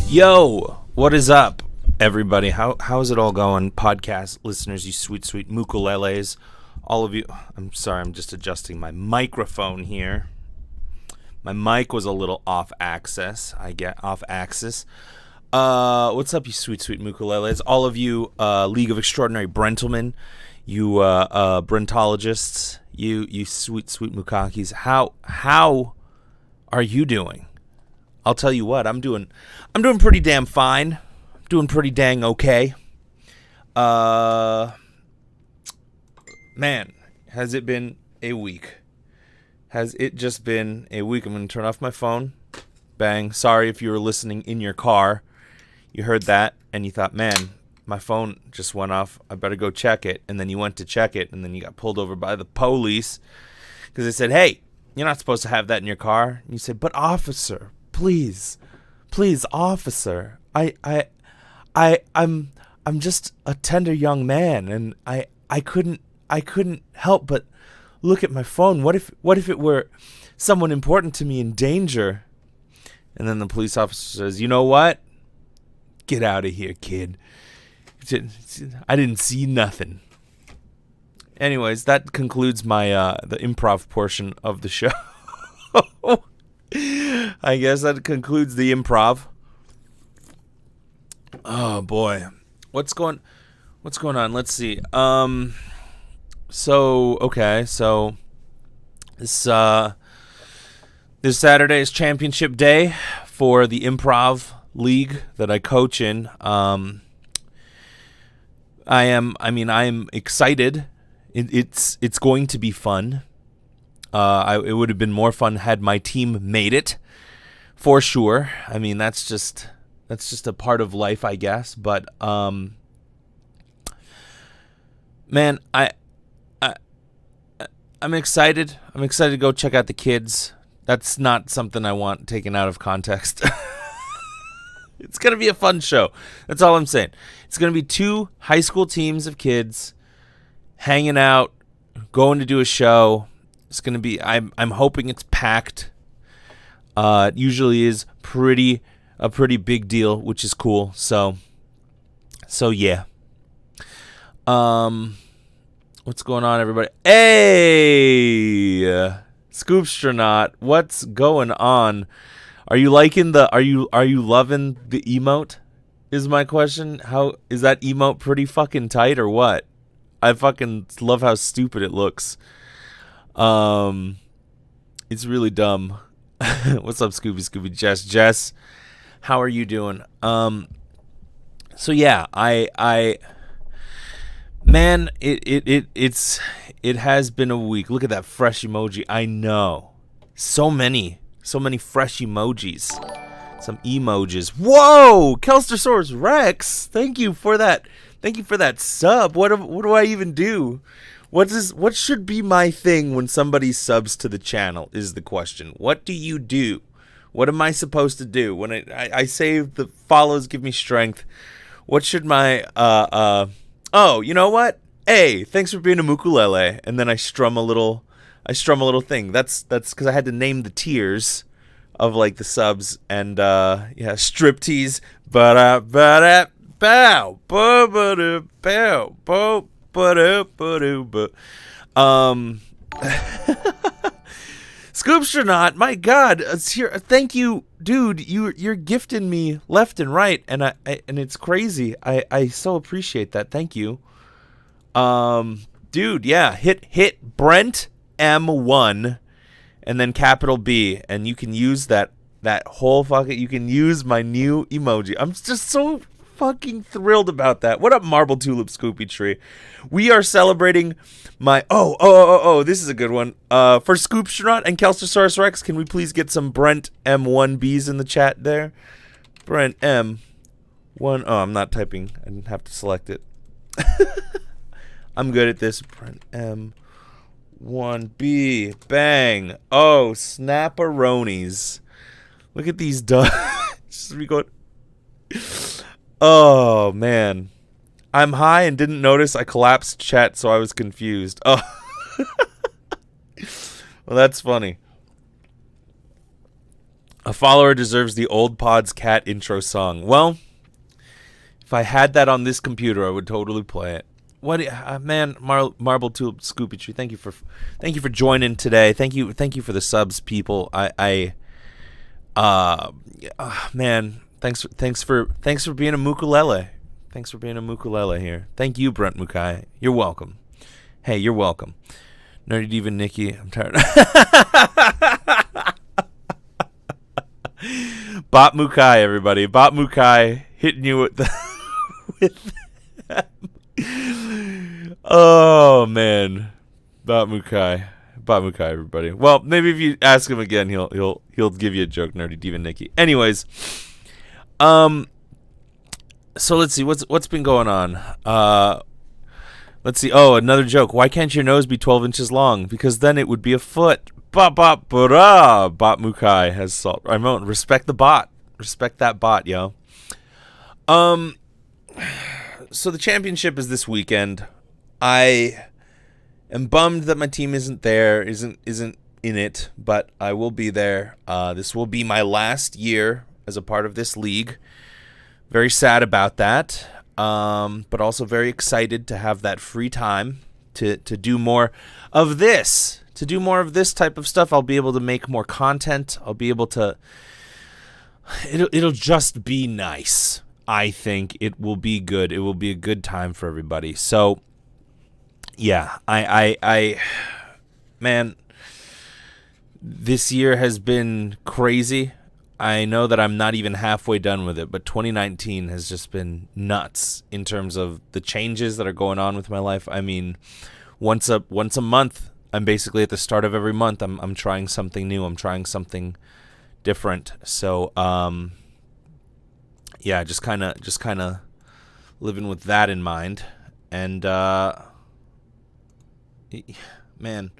Yo, what is up, everybody? How's it all going? Podcast listeners, you sweet ukuleles. All of you, I'm sorry, I'm just adjusting my microphone here. My mic was a little off axis. What's up, you sweet ukuleles? All of you League of Extraordinary Brentlemen, you Brentologists, you sweet Mukakis. How are you doing? I'll tell you what, I'm doing pretty damn fine. Doing pretty dang okay. Man, has it been a week? Has it just been a week? I'm going to turn off my phone. Bang. Sorry if you were listening in your car. You heard that and you thought, man, my phone just went off. I better go check it. And then you went to check it and then you got pulled over by the police because they said, hey, you're not supposed to have that in your car. And you said, but officer, please, officer, I'm just a tender young man, and I couldn't help but look at my phone. What if it were someone important to me in danger? And then the police officer says, you know what? Get out of here, kid. I didn't see nothing. Anyways, that concludes my the improv portion of the show. I guess that concludes the improv. Oh boy, what's going on? Let's see. So this Saturday is championship day for the improv league that I coach in. I am excited. It's going to be fun. It would have been more fun had my team made it, for sure. I mean, that's just a part of life, I guess. But man, I'm excited. I'm excited to go check out the kids. That's not something I want taken out of context. It's gonna be a fun show. That's all I'm saying. It's gonna be 2 high school teams of kids hanging out, going to do a show. It's gonna be. I'm hoping it's packed. It usually is a pretty big deal, which is cool. So yeah. What's going on, everybody? Hey, Scoopstronaut, what's going on? Are you liking are you loving the emote? Is my question. How is that emote pretty fucking tight or what? I fucking love how stupid it looks. It's really dumb. What's up, Scooby? Jess, how are you doing? So yeah, man, it has been a week. Look at that fresh emoji. I know, so many fresh emojis, some emojis. Whoa, Kelstersaurus Rex, thank you for that sub. What do I even do? What should be my thing when somebody subs to the channel is the question. What do you do? What am I supposed to do? When I say the follows give me strength, what should my oh, you know what? Hey, thanks for being a ukulele. And then I strum a little thing. That's because I had to name the tiers of like the subs and yeah, striptease. Bow, Scoopstronaut, my God, it's here. Thank you, dude. You're gifting me left and right, and I it's crazy. I so appreciate that. Thank you, dude. Yeah, hit Brent M1, and then capital B, and you can use that whole fucking. You can use my new emoji. I'm just so fucking thrilled about that. What up, Marble Tulip Scoopy Tree? We are celebrating my this is a good one. For Scoopstronaut and Kelstersaurus Rex, can we please get some Brent M1Bs in the chat there? Brent M1. Oh, I'm not typing. I didn't have to select it. I'm good at this. Brent M1B. Bang. Oh, snapperonis. Look at these dogs. Just me going. Oh, man. I'm high and didn't notice I collapsed chat, so I was confused. Oh. Well, that's funny. A follower deserves the old Pod's cat intro song. Well, if I had that on this computer, I would totally play it. What, man? Marble Tulip Scoopy Tree. Thank you for joining today. Thank you for the subs, people. Man, thanks for being a Mukulele. Thanks for being a Mukulele here. Thank you, Brent Mukai. You're welcome. Hey, you're welcome. Nerdy Diva Nikki. I'm tired. Bot Mukai, everybody. Bot Mukai hitting you with the with oh man. Bot Mukai, everybody. Well, maybe if you ask him again, he'll give you a joke, Nerdy Diva Nikki. Anyways, so let's see what's been going on. Let's see. Oh, another joke. Why can't your nose be 12 inches long? Because then it would be a foot. Bot Mukai has salt. I mean, respect the bot. Respect that bot, yo. So the championship is this weekend. I am bummed that my team isn't in it, but I will be there. This will be my last year as a part of this league. Very sad about that, but also very excited to have that free time to do more of this. To do more of this type of stuff. I'll be able to make more content. I'll be able to... It'll just be nice. I think it will be good. It will be a good time for everybody. So, yeah, man, this year has been crazy. I know that I'm not even halfway done with it, but 2019 has just been nuts in terms of the changes that are going on with my life. I mean, once a month, I'm basically at the start of every month, I'm trying something new. I'm trying something different. So, yeah, just kind of living with that in mind. And man,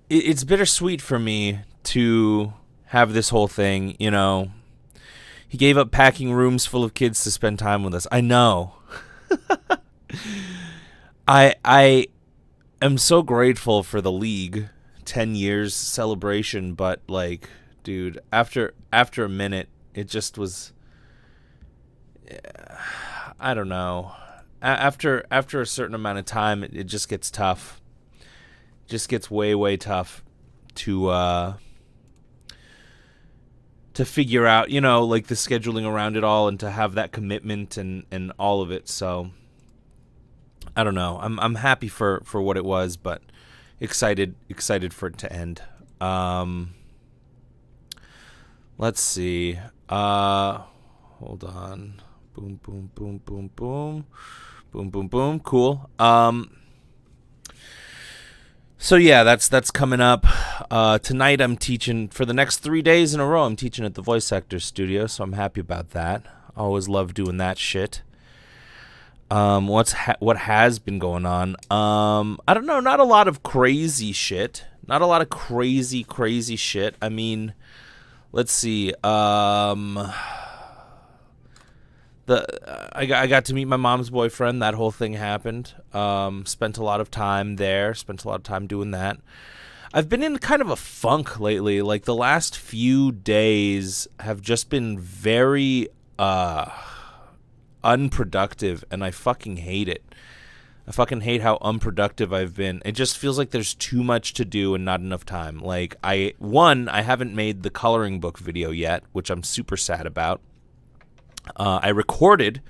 it's bittersweet for me to have this whole thing, you know. He gave up packing rooms full of kids to spend time with us. I know. I am so grateful for the league 10 years celebration, but like, dude, after a minute, it just was, I don't know. After a certain amount of time, it just gets tough. Just gets way tough to figure out, you know, like the scheduling around it all and to have that commitment and all of it. So I don't know. I'm happy for what it was, but excited for it to end. Let's see. Hold on. Boom. Cool. So yeah, that's coming up. Tonight I'm teaching for the next 3 days in a row. I'm teaching at the Voice Actors Studio, so I'm happy about that. I always love doing that shit. What has been going on? I don't know. Not a lot of crazy shit. Not a lot of crazy shit. I mean, let's see. I got to meet my mom's boyfriend. That whole thing happened. Spent a lot of time there. Spent a lot of time doing that. I've been in kind of a funk lately. Like the last few days have just been very unproductive, and I fucking hate it. I fucking hate how unproductive I've been. It just feels like there's too much to do and not enough time. Like I haven't made the coloring book video yet, which I'm super sad about. I recorded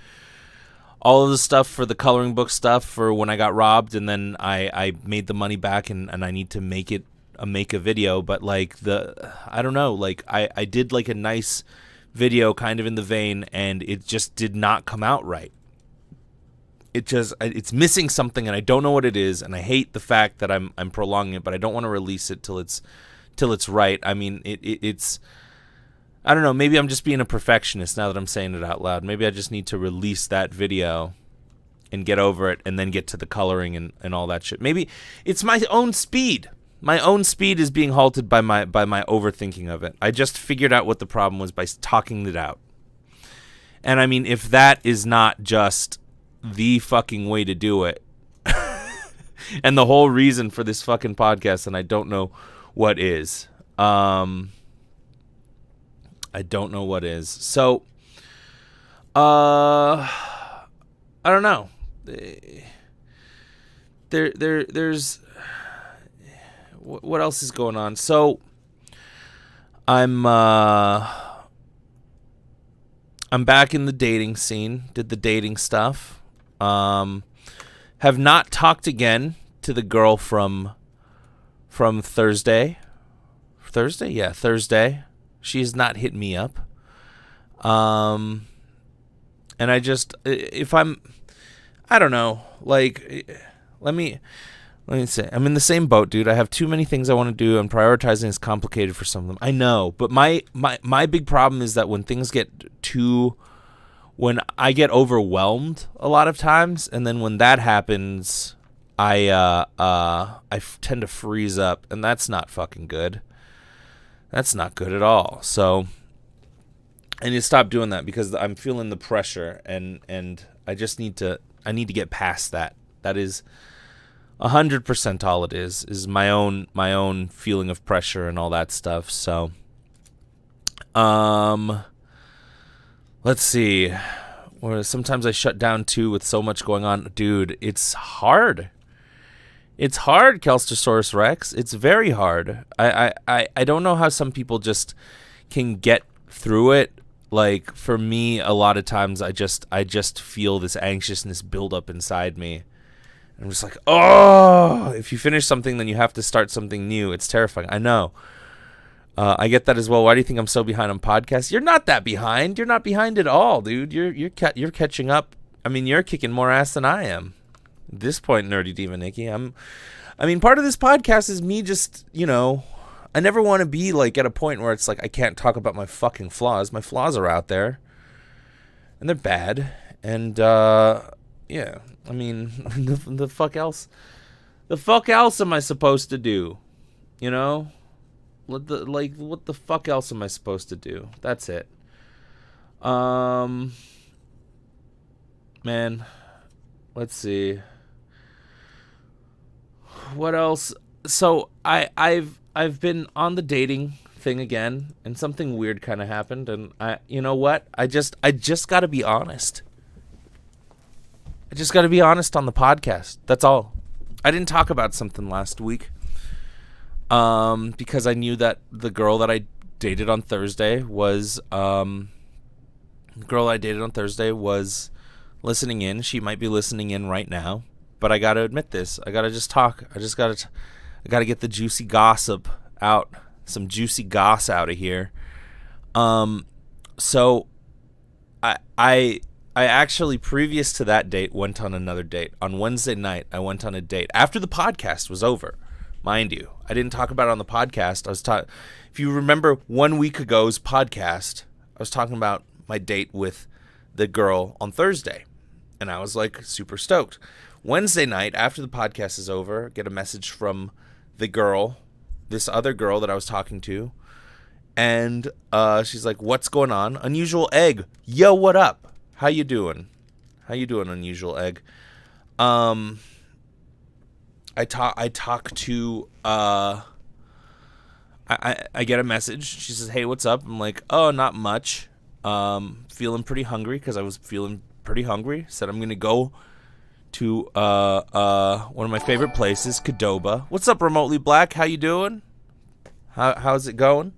all of the stuff for the coloring book stuff for when I got robbed, and then I made the money back, and I need to make a video. But like I don't know, like I did like a nice video kind of in the vein, and it just did not come out right. It's missing something, and I don't know what it is, and I hate the fact that I'm prolonging it, but I don't want to release it till it's right. I mean, it's I don't know, maybe I'm just being a perfectionist now that I'm saying it out loud. Maybe I just need to release that video and get over it and then get to the coloring and all that shit. Maybe it's my own speed. My own speed is being halted by my overthinking of it. I just figured out what the problem was by talking it out. And I mean, if that is not just the fucking way to do it, and the whole reason for this fucking podcast, then I don't know what is. I don't know what is. So, I don't know. There's what else is going on? So, I'm back in the dating scene. Did the dating stuff. Have not talked again to the girl from Thursday. Thursday? Yeah, Thursday. She has not hit me up. And I just, I don't know. Like, let me say, I'm in the same boat, dude. I have too many things I want to do, and prioritizing is complicated for some of them. I know, but my big problem is that when things get when I get overwhelmed a lot of times, and then when that happens, I tend to freeze up, and that's not fucking good. That's not good at all. So I need to stop doing that because I'm feeling the pressure, and I just need to get past that. That is 100% all it is my own feeling of pressure and all that stuff. So, let's see. Or sometimes I shut down too with so much going on, dude. It's hard. It's hard, Kelstosaurus Rex. It's very hard. I don't know how some people just can get through it. Like, for me, a lot of times I just feel this anxiousness build up inside me. I'm just like, oh, if you finish something, then you have to start something new. It's terrifying. I know. I get that as well. Why do you think I'm so behind on podcasts? You're not that behind. You're not behind at all, dude. You're catching up. I mean, you're kicking more ass than I am. At this point, Nerdy Diva Nikki, part of this podcast is me just, I never want to be like at a point where it's like I can't talk about my fucking flaws. My flaws are out there, and they're bad. And yeah, I mean, the fuck else? The fuck else am I supposed to do? What the fuck else am I supposed to do? That's it. Man, let's see. What else? So I've been on the dating thing again, and something weird kind of happened, and you know what? I just got to be honest. I just got to be honest on the podcast. That's all. I didn't talk about something last week because I knew that the girl that I dated on Thursday was listening in. She might be listening in right now, but I got to admit this. I got to just talk. I got to get the juicy gossip out, some juicy goss out of here. So I actually, previous to that date, went on another date. On Wednesday night, I went on a date after the podcast was over. Mind you, I didn't talk about it on the podcast. If you remember 1 week ago's podcast, I was talking about my date with the girl on Thursday, and I was like super stoked. Wednesday night, after the podcast is over, get a message from the girl, this other girl that I was talking to, and she's like, "What's going on? Unusual Egg, yo, what up? How you doing? Unusual Egg?" I talk to I get a message. She says, "Hey, what's up?" I'm like, "Oh, not much. Feeling pretty hungry," because I was feeling pretty hungry. Said I'm gonna go to one of my favorite places, Qdoba. What's up, Remotely Black? How you doing? How's it going?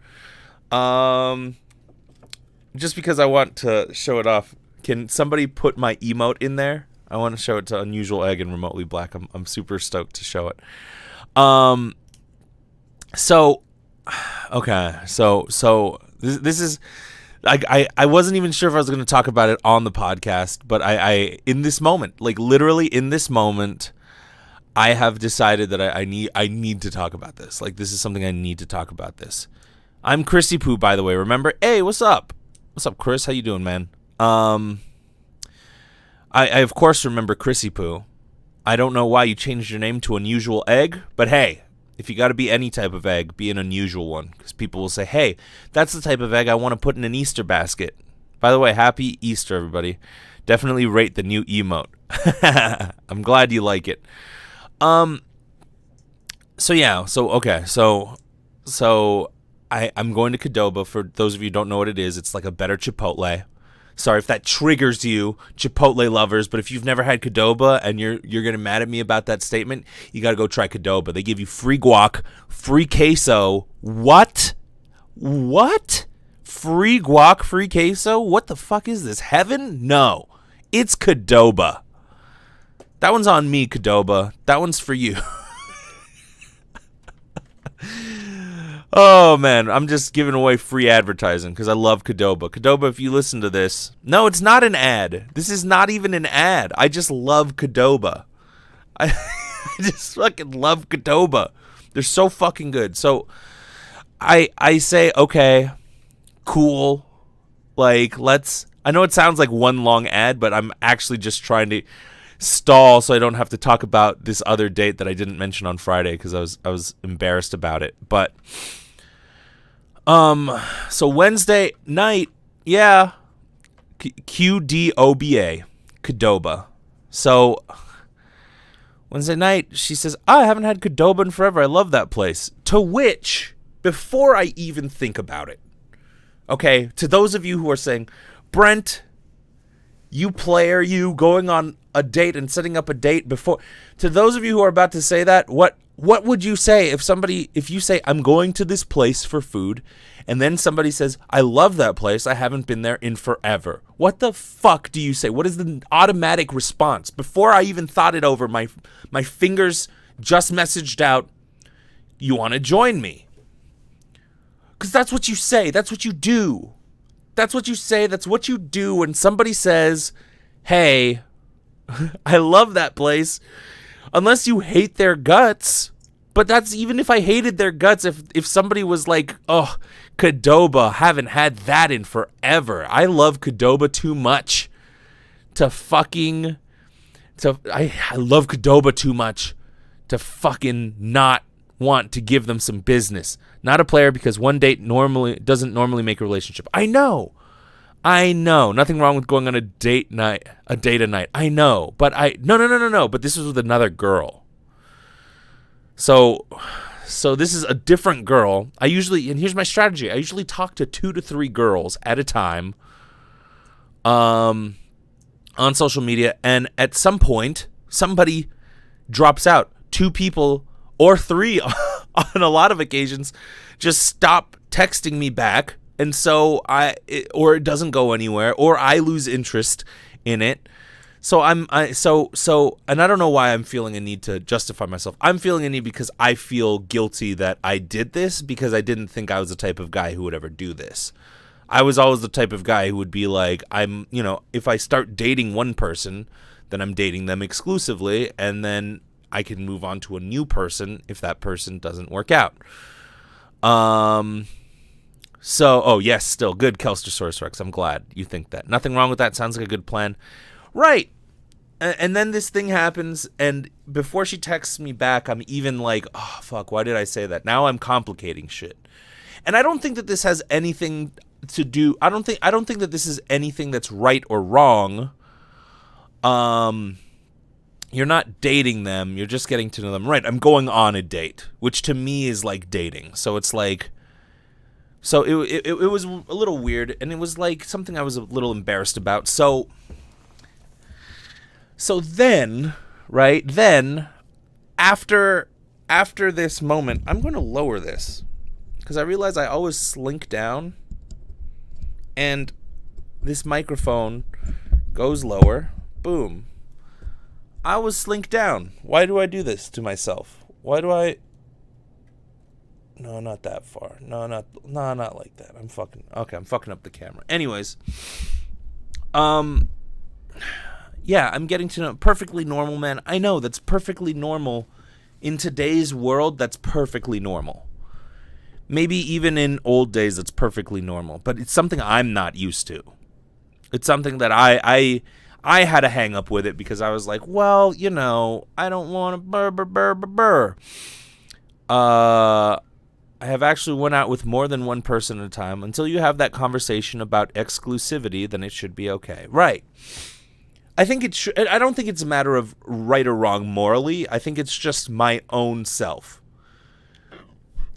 Just because I want to show it off, can somebody put my emote in there? I want to show it to Unusual Egg and Remotely Black. I'm super stoked to show it. So this is, I wasn't even sure if I was going to talk about it on the podcast, but I in this moment, like literally in this moment, I have decided that I need to talk about this. Like, this is something I need to talk about this. I'm Chrissy Poo, by the way. Remember? Hey, what's up? What's up, Chris? How you doing, man? I of course remember Chrissy Poo. I don't know why you changed your name to Unusual Egg, but hey, if you got to be any type of egg, be an unusual one, because people will say, "Hey, that's the type of egg I want to put in an Easter basket." By the way, happy Easter, everybody. Definitely rate the new emote. I'm glad you like it. So I'm going to Qdoba. For those of you who don't know what it is, it's like a better Chipotle. Sorry if that triggers you, Chipotle lovers, but if you've never had Qdoba and you're getting mad at me about that statement, you got to go try Qdoba. They give you free guac, free queso. What? What? Free guac, free queso? What the fuck is this? Heaven? No. It's Qdoba. That one's on me, Qdoba. That one's for you. Oh, man, I'm just giving away free advertising because I love Qdoba. Qdoba, if you listen to this. No, it's not an ad. This is not even an ad. I just love Qdoba. I just fucking love Qdoba. They're so fucking good. So I say, okay, cool. Like, let's... I know it sounds like one long ad, but I'm actually just trying to stall so I don't have to talk about this other date that I didn't mention on Friday because I was embarrassed about it. But so Wednesday night, yeah, Qdoba, Qdoba. So Wednesday night, she says, I haven't had Qdoba in forever. I love that place. To which, before I even think about it, okay, to those of you who are saying, Brent, you player, you going on a date and setting up a date before. To those of you who are about to say that, what would you say if you say, I'm going to this place for food, and then somebody says, I love that place, I haven't been there in forever? What the fuck do you say? What is the automatic response? Before I even thought it over, my fingers just messaged out, you want to join me? Because that's what you say. That's what you do. That's what you say. That's what you do when somebody says, hey, I love that place. Unless you hate their guts. But that's even if I hated their guts. If somebody was like, oh, Qdoba, haven't had that in forever. I love Qdoba too much I love Qdoba too much to fucking not want to give them some business. Not a player because one date doesn't normally make a relationship. I know. Nothing wrong with going on a date a night. I know. But no. But this was with another girl. So this is a different girl. And here's my strategy. I usually talk to 2 to 3 girls at a time on social media. And at some point, somebody drops out. 2 people or 3 on a lot of occasions just stop texting me back. And so or it doesn't go anywhere, or I lose interest in it. So and I don't know why I'm feeling a need to justify myself. I'm feeling a need because I feel guilty that I did this because I didn't think I was the type of guy who would ever do this. I was always the type of guy who would be like, if I start dating one person, then I'm dating them exclusively, and then I can move on to a new person if that person doesn't work out. So, yes, still good, Kelstosaurus Rex. I'm glad you think that. Nothing wrong with that. Sounds like a good plan. Right. And then this thing happens, and before she texts me back, I'm even like, oh, fuck, why did I say that? Now I'm complicating shit. And I don't think that this has anything to do... I don't think that this is anything that's right or wrong. You're not dating them. You're just getting to know them. Right, I'm going on a date, which to me is like dating. So it's like... So it was a little weird, and it was like something I was a little embarrassed about. So then, right, after this moment, I'm going to lower this because I realize I always slink down, and this microphone goes lower. Boom. I always slink down. Why do I do this to myself? Why do I... No, not that far. No, not like that. I'm fucking up the camera. Anyways, yeah, I'm getting to know perfectly normal, man. I know that's perfectly normal in today's world. That's perfectly normal. Maybe even in old days, that's perfectly normal. But it's something I'm not used to. It's something that I had a hang up with it because I was like, well, I don't want to burr. I have actually went out with more than one person at a time. Until you have that conversation about exclusivity, then it should be okay. Right. I think it should. I don't think it's a matter of right or wrong morally. I think it's just my own self.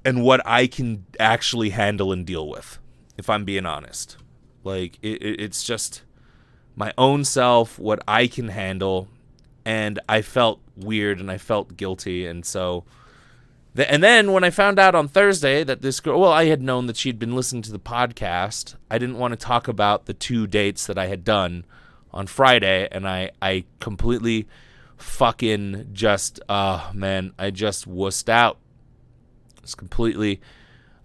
and what I can actually handle and deal with, if I'm being honest. Like, it's just my own self, what I can handle, and I felt weird and I felt guilty, and so... And then when I found out on Thursday that this girl... Well, I had known that she'd been listening to the podcast. I didn't want to talk about the 2 dates that I had done on Friday, and I completely fucking just... I just wussed out. It's completely...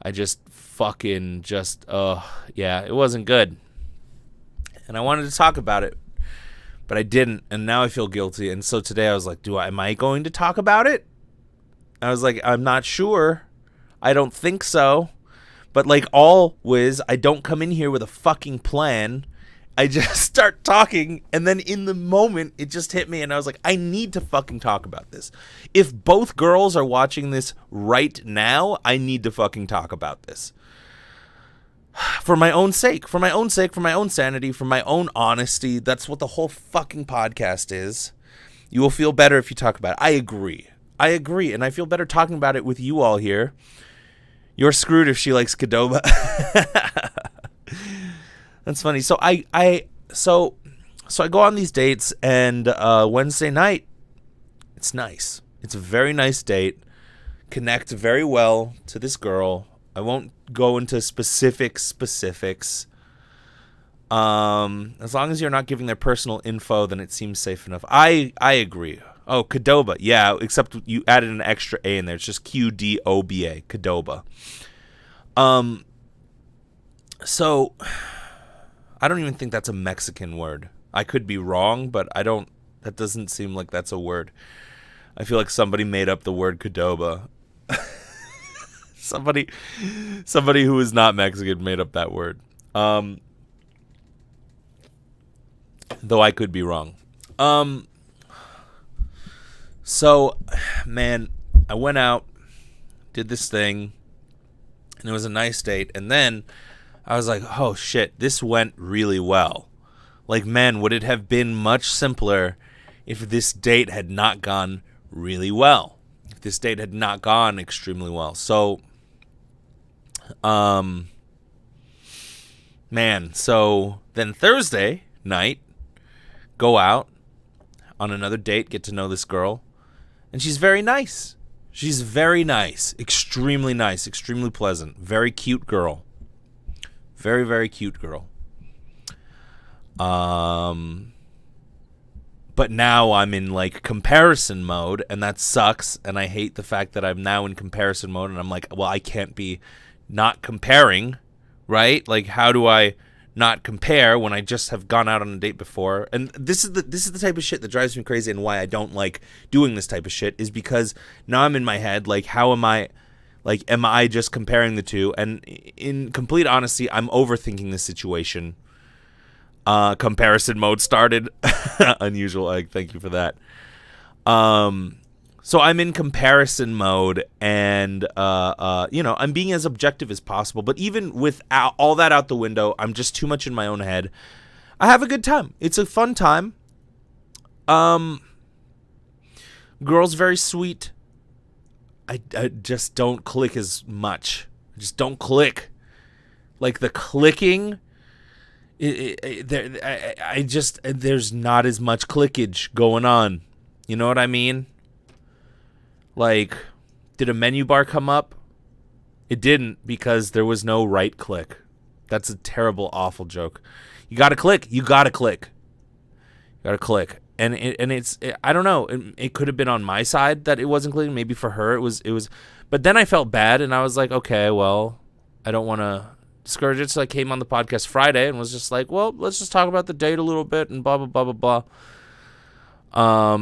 I just fucking just... yeah, it wasn't good. And I wanted to talk about it, but I didn't, and now I feel guilty. And so today I was like, am I going to talk about it? I was like, I'm not sure. I don't think so. But like always, I don't come in here with a fucking plan. I just start talking, and then in the moment, it just hit me, and I was like, I need to fucking talk about this. If both girls are watching this right now, I need to fucking talk about this. For my own sake, for my own sanity, for my own honesty. That's what the whole fucking podcast is. You will feel better if you talk about it. I agree, and I feel better talking about it with you all here. You're screwed if she likes Qdoba. That's funny. So I go on these dates, and Wednesday night, it's nice. It's a very nice date. Connect very well to this girl. I won't go into specifics. As long as you're not giving their personal info, then it seems safe enough. I agree. Oh, Qdoba. Yeah, except you added an extra A in there. It's just Qdoba. Qdoba. So I don't even think that's a Mexican word. I could be wrong, but that doesn't seem like that's a word. I feel like somebody made up the word Qdoba. Somebody who is not Mexican made up that word. Though I could be wrong. So, man, I went out, did this thing, and it was a nice date. And then I was like, oh, shit, this went really well. Like, man, would it have been much simpler if this date had not gone really well? If this date had not gone extremely well. So... so then Thursday night, go out on another date, get to know this girl, and she's very nice. Extremely nice, extremely pleasant, very cute girl. Very, very cute girl. But now I'm in like comparison mode, and that sucks, and I hate the fact that I'm now in comparison mode, and I'm like, well, I can't be not comparing, right? Like, how do I not compare when I just have gone out on a date before? And this is the type of shit that drives me crazy, and why I don't like doing this type of shit is because now I'm in my head, like, how am I just comparing the two? And in complete honesty, I'm overthinking the situation. Comparison mode started. Unusual. Thank you for that. So I'm in comparison mode, and I'm being as objective as possible. But even with all that out the window, I'm just too much in my own head. I have a good time. It's a fun time. Girl's very sweet. I just don't click as much. I just don't click. Like the clicking, there's not as much clickage going on. You know what I mean? Like, did a menu bar come up? It didn't, because there was no right click. That's a terrible, awful joke. You gotta click. And I don't know. It could have been on my side that it wasn't clicking. Maybe for her it was. But then I felt bad, and I was like, okay, well, I don't want to discourage it. So I came on the podcast Friday and was just like, well, let's just talk about the date a little bit and blah blah blah blah blah.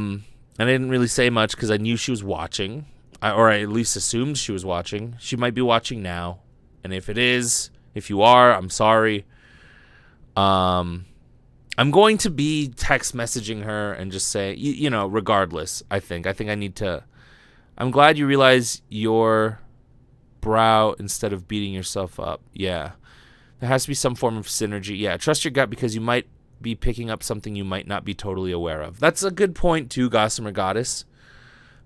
And I didn't really say much because I knew she was watching, or I at least assumed she was watching. She might be watching now, and if you are, I'm sorry. I'm going to be text messaging her and just say, regardless, I think I need to. I'm glad you realize your brow instead of beating yourself up. Yeah. There has to be some form of synergy. Yeah, trust your gut because you might be picking up something you might not be totally aware of. That's a good point too, Gossamer Goddess.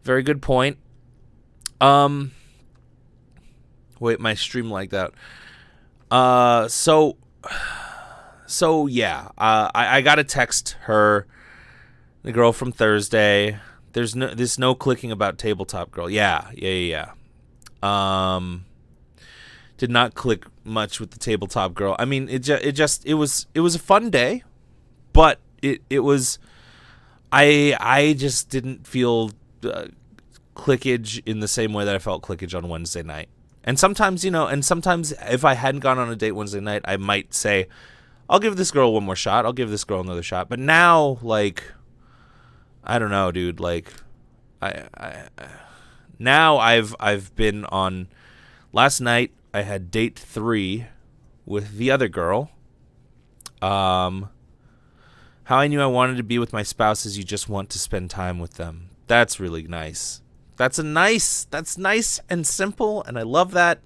Very good point. Wait, my stream lagged out. So yeah, I got to text her, the girl from Thursday. There's no clicking about tabletop girl. Yeah. Did not click much with the tabletop girl. I mean, it was a fun day, but it was, I just didn't feel clickage in the same way that I felt clickage on Wednesday night. And sometimes, if I hadn't gone on a date Wednesday night, I might say, I'll give this girl one more shot. I'll give this girl another shot. But now, like, I don't know, dude. Like, now I've been on. Last night I had date 3 with the other girl. How I knew I wanted to be with my spouse is you just want to spend time with them. That's really nice. That's nice and simple, and I love that.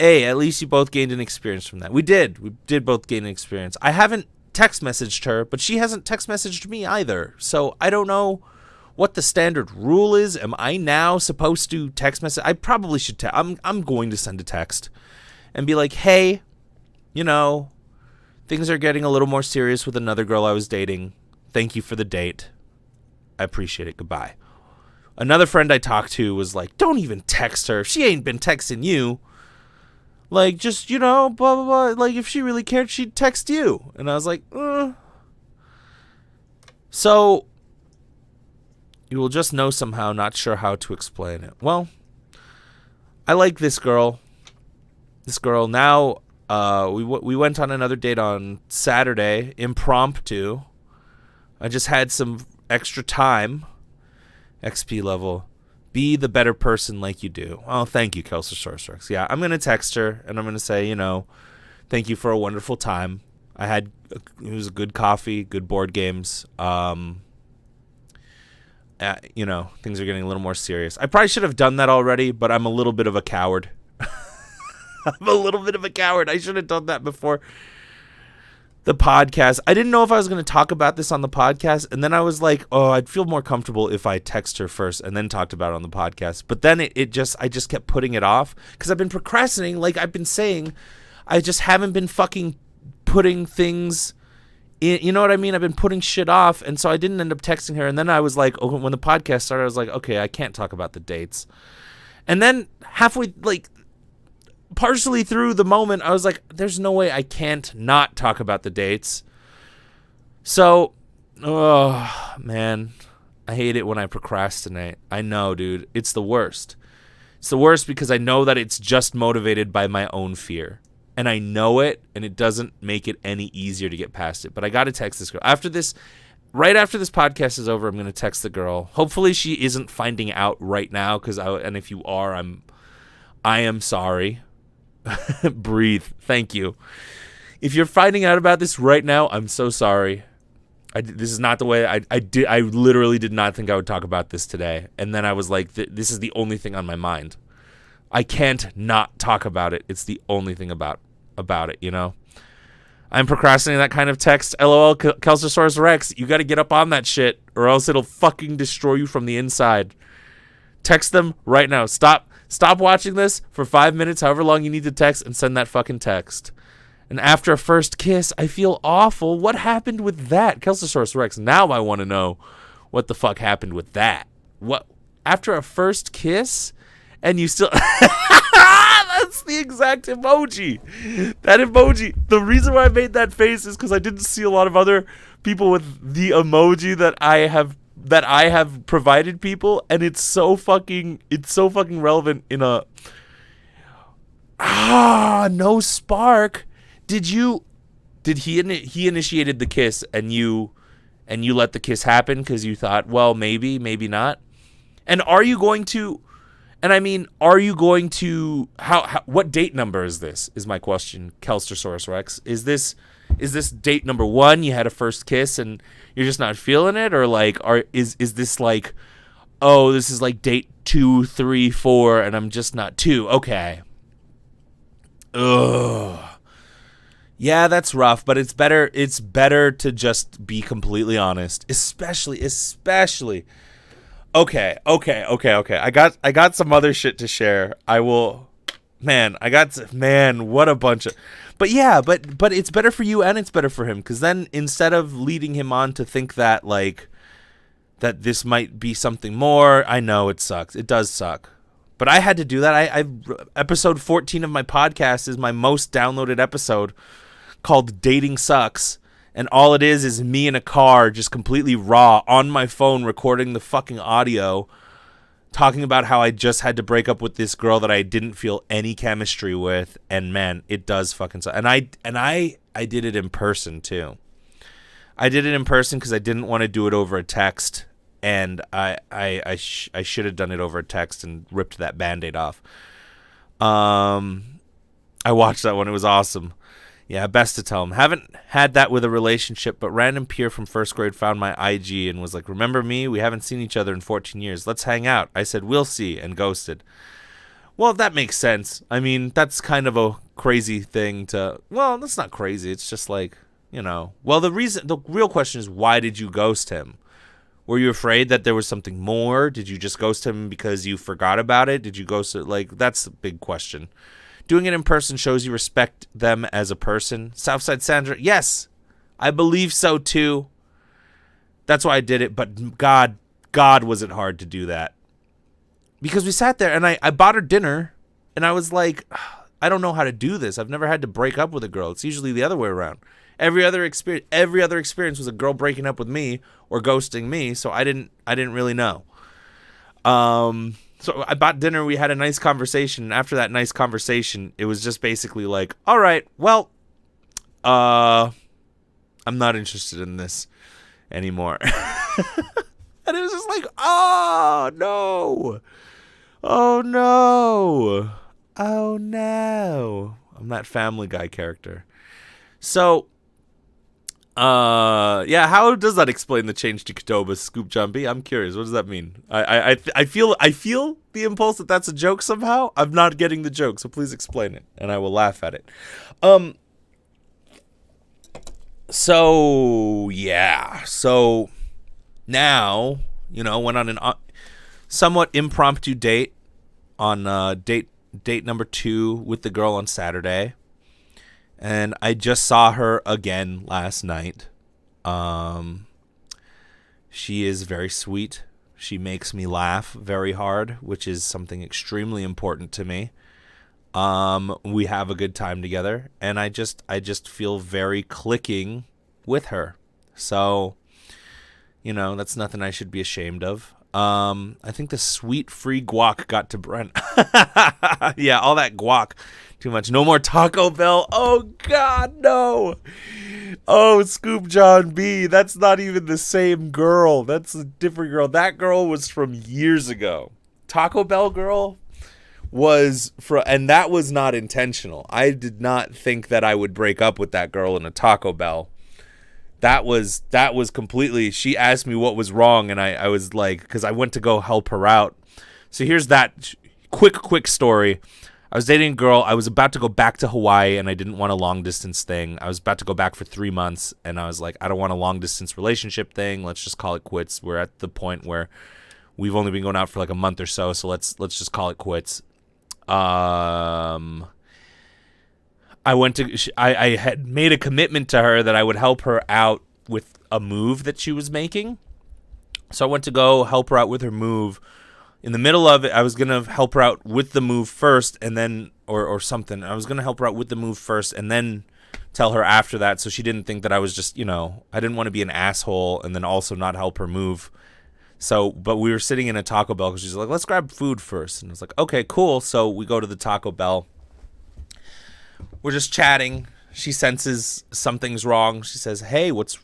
At least you both gained an experience from that. We did both gain an experience. I haven't text messaged her, but she hasn't text messaged me either. So I don't know what the standard rule is. Am I now supposed to text message? I probably should. I'm going to send a text and be like, hey, things are getting a little more serious with another girl I was dating. Thank you for the date. I appreciate it. Goodbye. Another friend I talked to was like, don't even text her. She ain't been texting you. Like, just, blah, blah, blah. Like, if she really cared, she'd text you. And I was like, So, you will just know somehow, not sure how to explain it. Well, I like this girl. Now, we went on another date on Saturday, impromptu. I just had some extra time. XP level. Be the better person like you do. Oh, thank you, Kelsosaurus. Yeah, I'm going to text her, and I'm going to say, thank you for a wonderful time. It was a good coffee, good board games. Things are getting a little more serious. I probably should have done that already, but I'm a little bit of a coward. I should have done that before the podcast. I didn't know if I was going to talk about this on the podcast, and then I was like, oh, I'd feel more comfortable if I text her first and then talked about it on the podcast. But then I just kept putting it off because I've been procrastinating. Like I've been saying, I just haven't been fucking putting things in, you know what I mean? I've been putting shit off, and so I didn't end up texting her. And then I was like, when the podcast started, I was like, okay, I can't talk about the dates. And then halfway, like, partially through the moment, I was like, there's no way I can't not talk about the dates. So, oh, man, I hate it when I procrastinate. I know, dude. It's the worst. It's the worst because I know that it's just motivated by my own fear. And I know it, and it doesn't make it any easier to get past it. But I got to text this girl. Right after this podcast is over, I'm going to text the girl. Hopefully she isn't finding out right now, and if you are, I am sorry. Breathe. Thank you. If you're finding out about this right now, I'm so sorry. This is not the way I literally did not think I would talk about this today. And then I was like, this is the only thing on my mind. I can't not talk about it. It's the only thing about it, I'm procrastinating that kind of text. LOL, Kelsosaurus Rex. You got to get up on that shit or else it'll fucking destroy you from the inside. Text them right now. Stop watching this for 5 minutes, however long you need to text, and send that fucking text. And after a first kiss, I feel awful. What happened with that? Kelsosaurus Rex, now I want to know what the fuck happened with that. What? After a first kiss? And you still... That's the exact emoji. That emoji. The reason why I made that face is because I didn't see a lot of other people with the emoji that I have provided people, and it's so fucking relevant in a no spark. Did he initiated the kiss and you let the kiss happen because you thought, well, maybe not? And are you going to how what date number is this is my question, Kelsosaurus Rex? Is this date number 1? You had a first kiss and you're just not feeling it, or like, is this like, oh, this is like date 2, 3, 4, and I'm just not 2? Okay. Ugh. Yeah, that's rough, but it's better to just be completely honest, especially. Okay. I got some other shit to share. I will Man, what a bunch of... But yeah, but it's better for you and it's better for him, because then instead of leading him on to think that, like, that this might be something more, I know it sucks. It does suck. But I had to do that. I episode 14 of my podcast is my most downloaded episode, called Dating Sucks. And all it is me in a car, just completely raw, on my phone, recording the fucking audio, talking about how I just had to break up with this girl that I didn't feel any chemistry with. And man, it does fucking suck. And I did it in person too. I did it in person because I didn't want to do it over a text. And I should have done it over a text and ripped that Band-Aid off. I watched that one. It was awesome. Yeah, best to tell him. Haven't had that with a relationship, but random peer from first grade found my IG and was like, remember me? We haven't seen each other in 14 years. Let's hang out. I said, we'll see, and ghosted. Well, that makes sense. I mean, that's kind of a crazy thing to... Well, that's not crazy. It's just like, you know... Well, the real question is, why did you ghost him? Were you afraid that there was something more? Did you just ghost him because you forgot about it? Did you ghost it? Like, that's the big question. Doing it in person shows you respect them as a person. Southside Sandra, yes, I believe so too. That's why I did it. But God, was it hard to do that. Because we sat there and I bought her dinner and I was like, I don't know how to do this. I've never had to break up with a girl. It's usually the other way around. Every other experience was a girl breaking up with me or ghosting me. So I didn't really know. So I bought dinner. We had a nice conversation. After that nice conversation, it was just basically like, all right, well, I'm not interested in this anymore. And it was just like, oh no. I'm that Family Guy character. So, yeah, how does that explain the change to Katoba, Scoop Jumpy? I'm curious. What does that mean? I feel the impulse that that's a joke somehow. I'm not getting the joke, so please explain it, and I will laugh at it. So yeah. So now, went on an somewhat impromptu date on date number 2 with the girl on Saturday. And I just saw her again last night. She is very sweet. She makes me laugh very hard, which is something extremely important to me. We have a good time together, and I just feel very clicking with her. So, that's nothing I should be ashamed of. I think the sweet free guac got to Brent. Yeah, all that guac. Too much. No more Taco Bell. Oh, God, no. Oh, Scoop John B. That's not even the same girl. That's a different girl. That girl was from years ago. Taco Bell girl was and that was not intentional. I did not think that I would break up with that girl in a Taco Bell. That was completely, she asked me what was wrong, and I was like, because I went to go help her out. So here's that quick story. I was dating a girl. I was about to go back to Hawaii, and I didn't want a long-distance thing. I was about to go back for 3 months, and I was like, I don't want a long-distance relationship thing. Let's just call it quits. We're at the point where we've only been going out for like a month or so let's just call it quits. I had made a commitment to her that I would help her out with a move that she was making. So I went to go help her out with her move. In the middle of it, I was going to help her out with the move first and then, or something. I was going to help her out with the move first and then tell her after that, so she didn't think that I was just, I didn't want to be an asshole and then also not help her move. So, but we were sitting in a Taco Bell because she's like, let's grab food first. And I was like, okay, cool. So we go to the Taco Bell. We're just chatting. She senses something's wrong. She says, hey, what's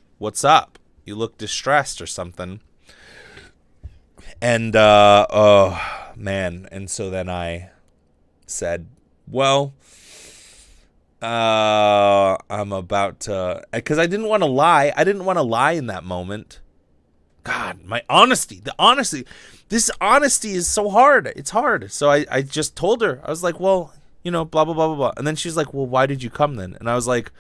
up? You look distressed or something. And, oh, man. And so then I said, well, I'm about to, because I didn't want to lie. I didn't want to lie in that moment. God, my honesty, this honesty is so hard. It's hard. So I just told her, I was like, well, blah, blah, blah, blah, blah. And then she's like, well, why did you come then? And I was like,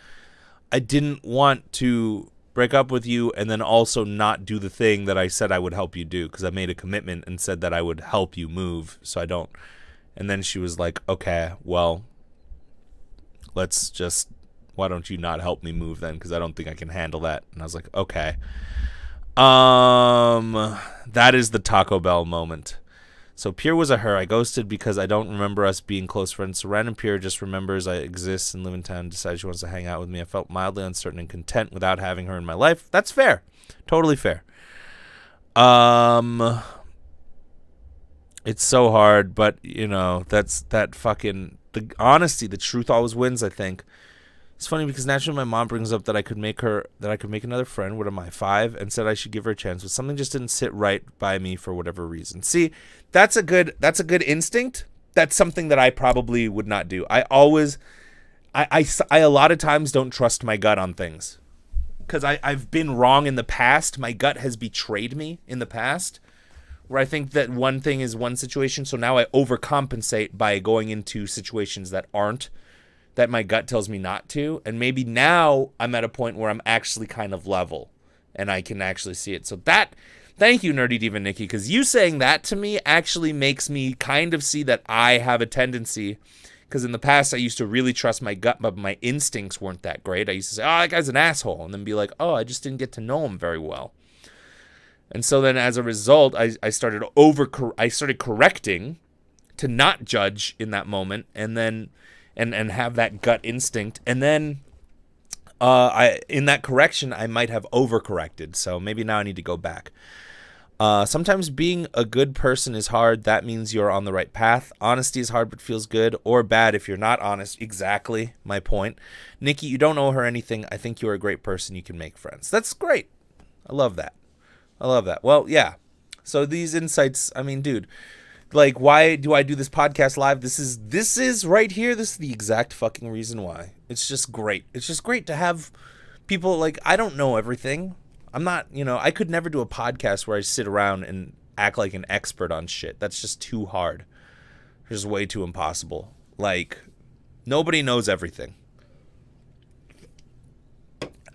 I didn't want to break up with you and then also not do the thing that I said I would help you do, because I made a commitment and said that I would help you move so I don't And then she was like, okay, well, why don't you not help me move then? Because I don't think I can handle that. And I was like, okay. That is the Taco Bell moment. So Pierre was a her. I ghosted because I don't remember us being close friends. So random Pierre just remembers I exist and live in town, decided she wants to hang out with me. I felt mildly uncertain and content without having her in my life. That's fair. Totally fair. It's so hard, but that's that fucking the honesty, the truth always wins, I think. It's funny because naturally my mom brings up that I could make another friend. What am I, 5? And said I should give her a chance, but something just didn't sit right by me for whatever reason. See, that's a good instinct. That's something that I probably would not do. I a lot of times don't trust my gut on things because I've been wrong in the past. My gut has betrayed me in the past, where I think that one thing is one situation, so now I overcompensate by going into situations that my gut tells me not to, and maybe now I'm at a point where I'm actually kind of level, and I can actually see it. So thank you, Nerdy Diva Nikki, because you saying that to me actually makes me kind of see that I have a tendency, because in the past I used to really trust my gut, but my instincts weren't that great. I used to say, oh, that guy's an asshole, and then be like, oh, I just didn't get to know him very well. And so then as a result, I started correcting to not judge in that moment, and then and have that gut instinct. And then in that correction, I might have overcorrected. So maybe now I need to go back. Sometimes being a good person is hard. That means you're on the right path. Honesty is hard but feels good, or bad if you're not honest. Exactly my point. Nikki, you don't owe her anything. I think you're a great person. You can make friends. That's great. I love that. Well, yeah. So these insights, I mean, dude, like, why do I do this podcast live? This is right here. This is the exact fucking reason why. It's just great. It's just great to have people, like, I don't know everything. I'm not, I could never do a podcast where I sit around and act like an expert on shit. That's just too hard. It's just way too impossible. Like, nobody knows everything.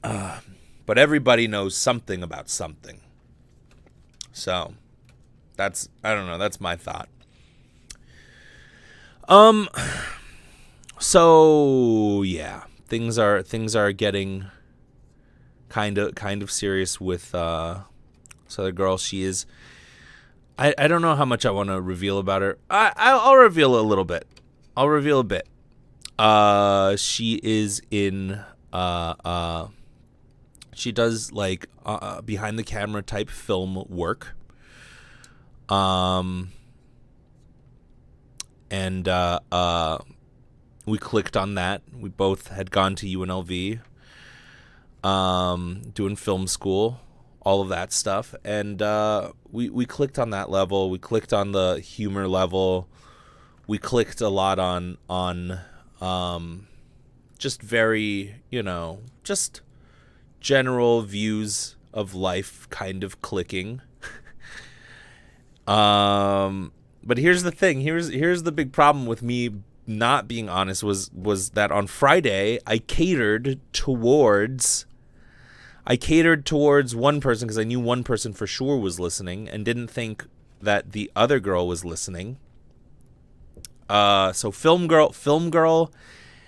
But everybody knows something about something. So, that's my thought. So yeah, things are getting kind of serious with this other girl. She is, I don't know how much I want to reveal about her. I'll reveal a little bit. I'll reveal a bit. She is in she does like behind the camera type film work. And we clicked on that. We both had gone to UNLV, doing film school, all of that stuff. And we clicked on that level. We clicked on the humor level. We clicked a lot on just very, just general views of life kind of clicking. But here's the thing. Here's the big problem with me not being honest was that on Friday I catered towards one person because I knew one person for sure was listening and didn't think that the other girl was listening. So film girl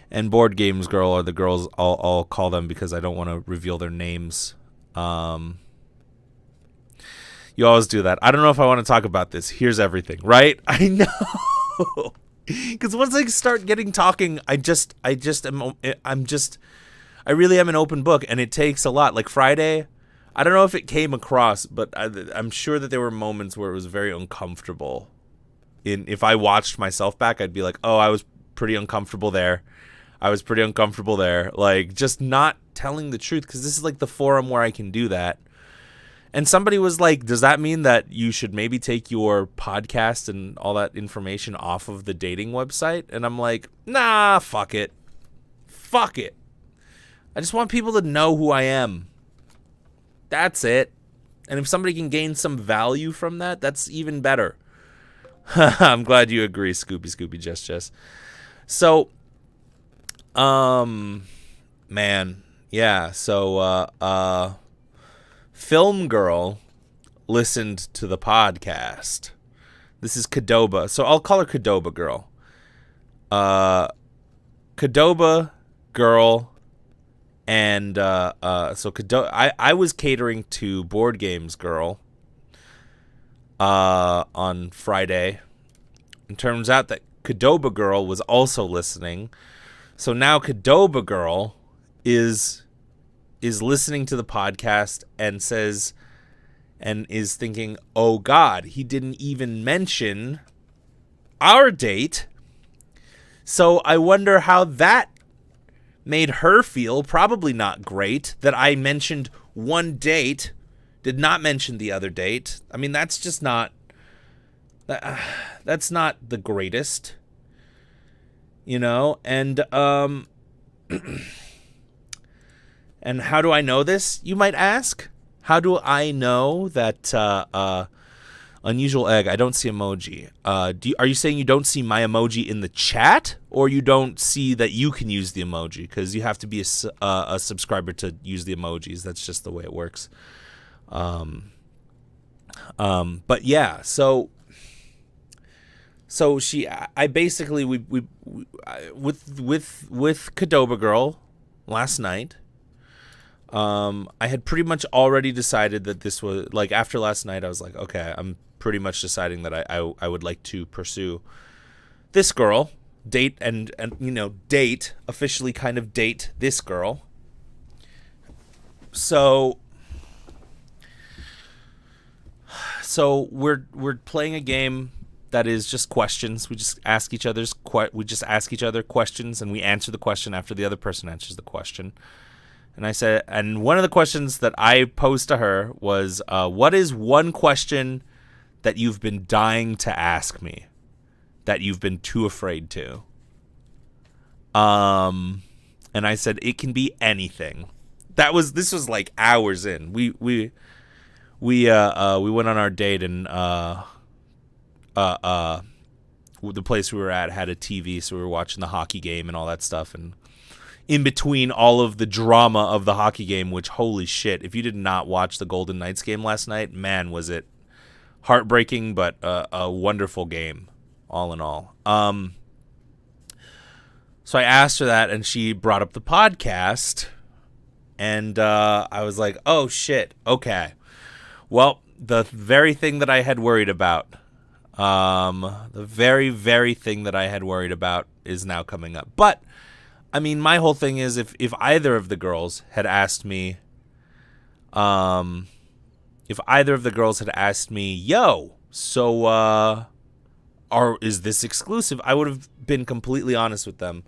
and board games girl are the girls I'll call them because I don't want to reveal their names. You always do that. I don't know if I want to talk about this. Here's everything, right? I know. Because once I start getting talking, I really am an open book, and it takes a lot. Like Friday, I don't know if it came across, but I'm sure that there were moments where it was very uncomfortable. If I watched myself back, I'd be like, oh, I was pretty uncomfortable there. Like, just not telling the truth, because this is like the forum where I can do that. And somebody was like, does that mean that you should maybe take your podcast and all that information off of the dating website? And I'm like, nah, fuck it. I just want people to know who I am. That's it. And if somebody can gain some value from that, that's even better. I'm glad you agree, Scooby, Jess. So, man, yeah, so, Film girl listened to the podcast. This is Cadoba. So I'll call her Cadoba Girl. Cadoba Girl. And so I was catering to Board Games Girl on Friday. It turns out that Cadoba Girl was also listening. So now Cadoba Girl is listening to the podcast and says, and is thinking, oh God, he didn't even mention our date. So I wonder how that made her feel. Probably not great that I mentioned one date, did not mention the other date. I mean, that's just not, that's not the greatest, you know? And, and how do I know this, you might ask? How do I know that, Unusual Egg, I don't see emoji. Are you saying you don't see my emoji in the chat, or you don't see that you can use the emoji? Because you have to be a subscriber to use the emojis. That's just the way it works. But yeah, so I basically with Cadoba Girl last night. I had pretty much already decided that this was, like, after last night, I was like, okay, I'm pretty much deciding that I would like to pursue this girl, date and officially kind of date this girl. So we're playing a game that is just questions. We just ask each other questions, and we answer the question after the other person answers the question. And I said, and one of the questions that I posed to her was, what is one question that you've been dying to ask me that you've been too afraid to? And I said, it can be anything. This was like hours in. We went on our date, and the place we were at had a TV, so we were watching the hockey game and all that stuff. And in between all of the drama of the hockey game, which, holy shit, if you did not watch the Golden Knights game last night, man, was it heartbreaking, but a wonderful game, all in all. So I asked her that, and she brought up the podcast, and I was like, oh, shit, okay. Well, the very thing that I had worried about, the very, very thing that I had worried about is now coming up. But I mean, my whole thing is, if either of the girls had asked me, yo, so, is this exclusive? I would have been completely honest with them.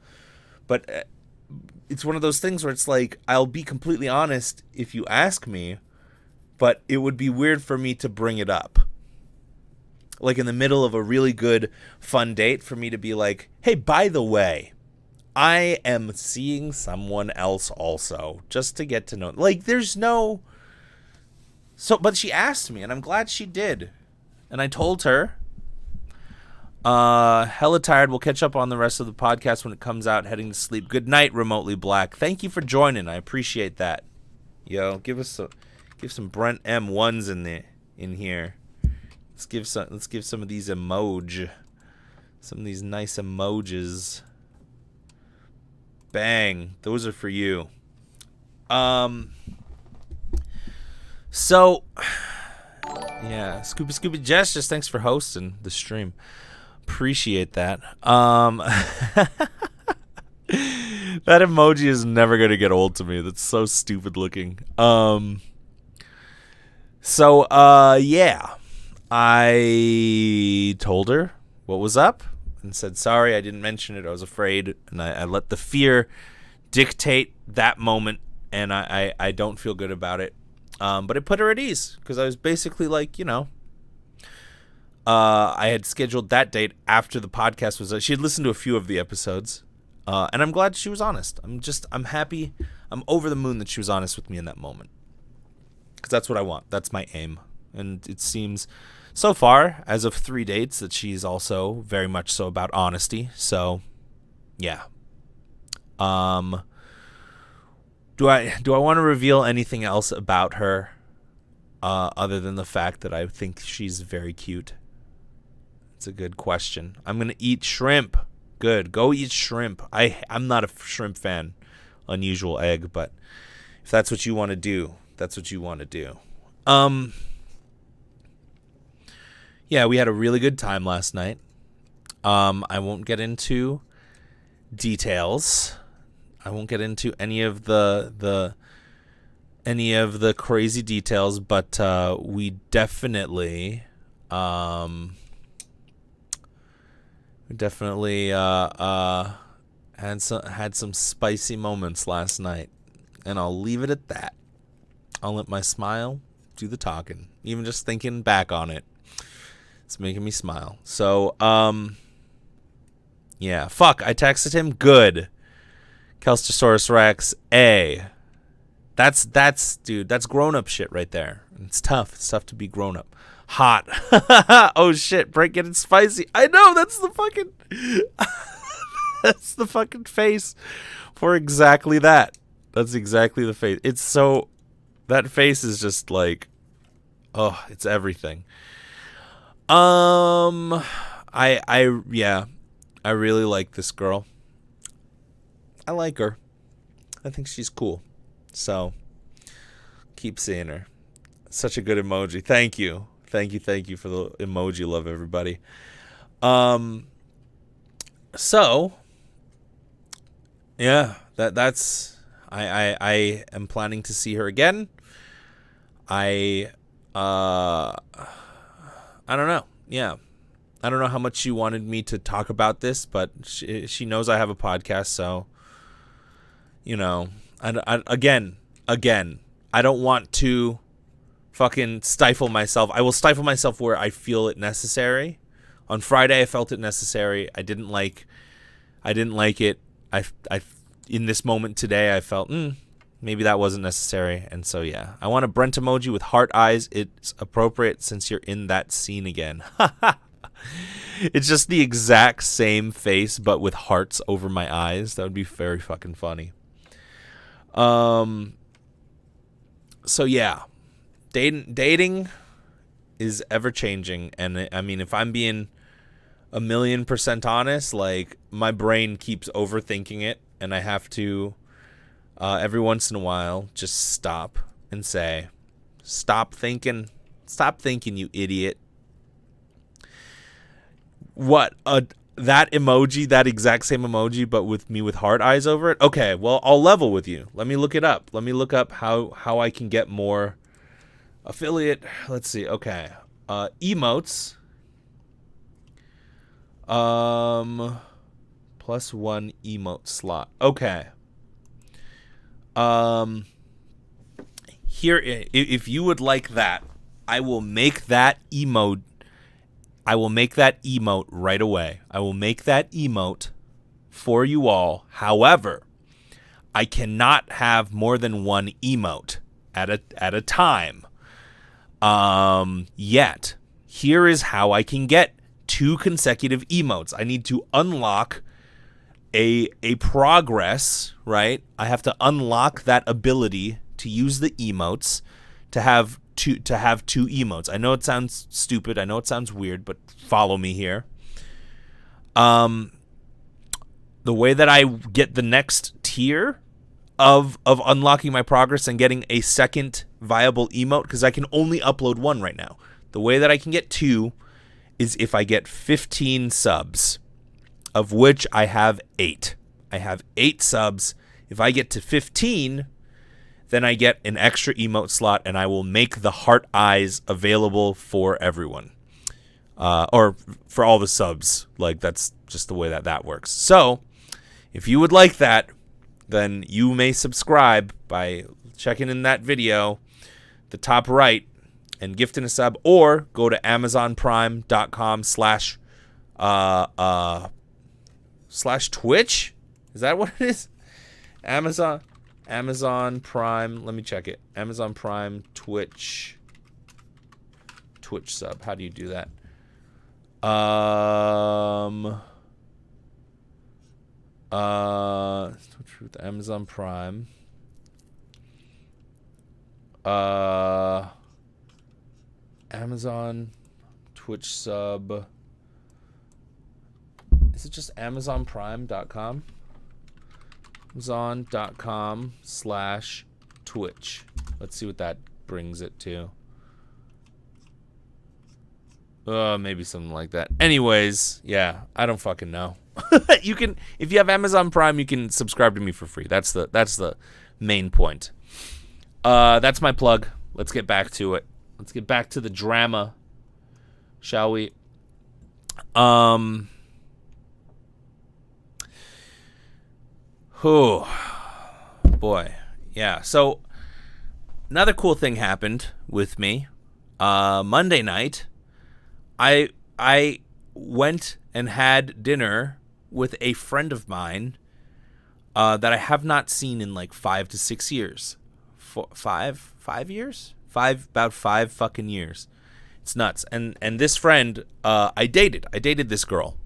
But it's one of those things where it's like, I'll be completely honest if you ask me, but it would be weird for me to bring it up. Like in the middle of a really good, fun date, for me to be like, hey, by the way, I am seeing someone else also, just to get to know. Like, there's no... But she asked me, and I'm glad she did. And I told her, hella tired. We'll catch up on the rest of the podcast when it comes out. Heading to sleep. Good night, Remotely Black. Thank you for joining. I appreciate that. Yo, give some Brent M1s in here. Let's give some of these emoji. Some of these nice emojis. Bang. Those are for you. So, yeah. Scoopy Gestures, thanks for hosting the stream. Appreciate that. That emoji is never going to get old to me. That's so stupid looking. Yeah. I told her what was up and said, sorry, I didn't mention it. I was afraid. And I let the fear dictate that moment. And I don't feel good about it. But it put her at ease, because I was basically like, I had scheduled that date after the podcast was. She had listened to a few of the episodes, and I'm glad she was honest. I'm happy. I'm over the moon that she was honest with me in that moment, because that's what I want. That's my aim, and it seems so far, as of 3 dates, that she's also very much so about honesty. So, yeah. Do I want to reveal anything else about her, other than the fact that I think she's very cute? It's a good question. I'm going to eat shrimp. Good. Go eat shrimp. I'm not a shrimp fan. Unusual egg, but if that's what you want to do, that's what you want to do. Yeah, we had a really good time last night. I won't get into details. I won't get into any of the crazy details, but we definitely had some spicy moments last night, and I'll leave it at that. I'll let my smile do the talking. Even just thinking back on it, it's making me smile. So, yeah. Fuck, I texted him. Good. Kelstosaurus Rex, A. Dude, that's grown-up shit right there. It's tough. It's tough to be grown-up. Hot. Oh, shit. Brent getting spicy. I know, that's the fucking... that's the fucking face for exactly that. That's exactly the face. It's so... That face is just like... Oh, it's everything. Yeah, I really like this girl. I like her. I think she's cool. So, keep seeing her. Such a good emoji. Thank you for the emoji love, everybody. So, yeah, that's I am planning to see her again. I don't know. Yeah. I don't know how much she wanted me to talk about this, but she knows I have a podcast, so you know, again, I don't want to fucking stifle myself. I will stifle myself where I feel it necessary. On Friday, I felt it necessary. I didn't like it. I in this moment today, I felt maybe that wasn't necessary, and so yeah, I want a Brent emoji with heart eyes. It's appropriate since you're in that scene again. It's just the exact same face, but with hearts over my eyes. That would be very fucking funny. So yeah, dating is ever changing, and I mean, if I'm being 1,000,000% honest, like my brain keeps overthinking it, and I have to every once in a while just stop and say, stop thinking, you idiot. What that emoji, that exact same emoji, but with me with heart eyes over it. Okay, well, I'll level with you. Let me look it up. Let me look up how I can get more affiliate. Let's see. Okay, emotes. +1 emote slot. Okay. Here, if you would like that, I will make that emote. I will make that emote right away. I will make that emote for you all. However, I cannot have more than one emote at a time. Yet, here is how I can get 2 consecutive emotes. I need to unlock a progress, right? I have to unlock that ability to use the emotes to have two emotes. I know it sounds stupid. I know it sounds weird, but follow me here. The way that I get the next tier of unlocking my progress and getting a second viable emote, because I can only upload 1 right now. The way that I can get 2 is if I get 15 subs, of which I have 8. I have 8 subs. If I get to 15, then I get an extra emote slot, and I will make the heart eyes available for everyone. Or for all the subs. Like, that's just the way that works. So, if you would like that, then you may subscribe by checking in that video, the top right, and gifting a sub, or go to amazonprime.com/Twitch. Is that what it is? Amazon Prime. Let me check it. Amazon Prime Twitch sub. How do you do that? Twitch with Amazon Prime. Amazon Twitch sub. Is it just AmazonPrime.com? Amazon.com/Twitch. Let's see what that brings it to. Maybe something like that. Anyways, yeah, I don't fucking know. You can, if you have Amazon Prime, you can subscribe to me for free. That's the main point. That's my plug. Let's get back to it. Let's get back to the drama, shall we? Oh, boy. Yeah. So another cool thing happened with me. Monday night, I went and had dinner with a friend of mine that I have not seen in like 5 to 6 years. 5 years? About 5 fucking years. It's nuts. And this friend, I dated this girl.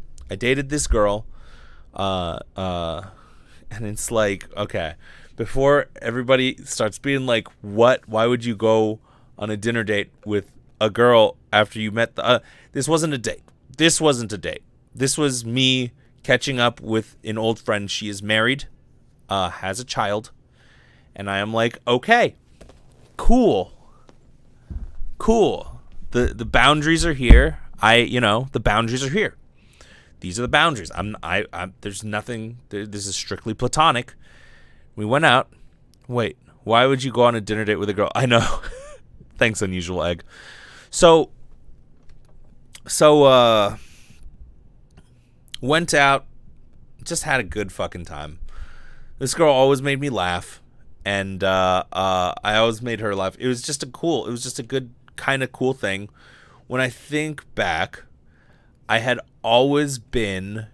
And it's like, okay, before everybody starts being like, what? Why would you go on a dinner date with a girl after you met this wasn't a date. This was me catching up with an old friend. She is married, has a child, and I am like, okay, cool. The boundaries are here. The boundaries are here. These are the boundaries. There's nothing. This is strictly platonic. We went out. Wait, why would you go on a dinner date with a girl? I know. Thanks, Unusual Egg. So went out, just had a good fucking time. This girl always made me laugh, and I always made her laugh. It was just a good kind of cool thing. When I think back, I had always been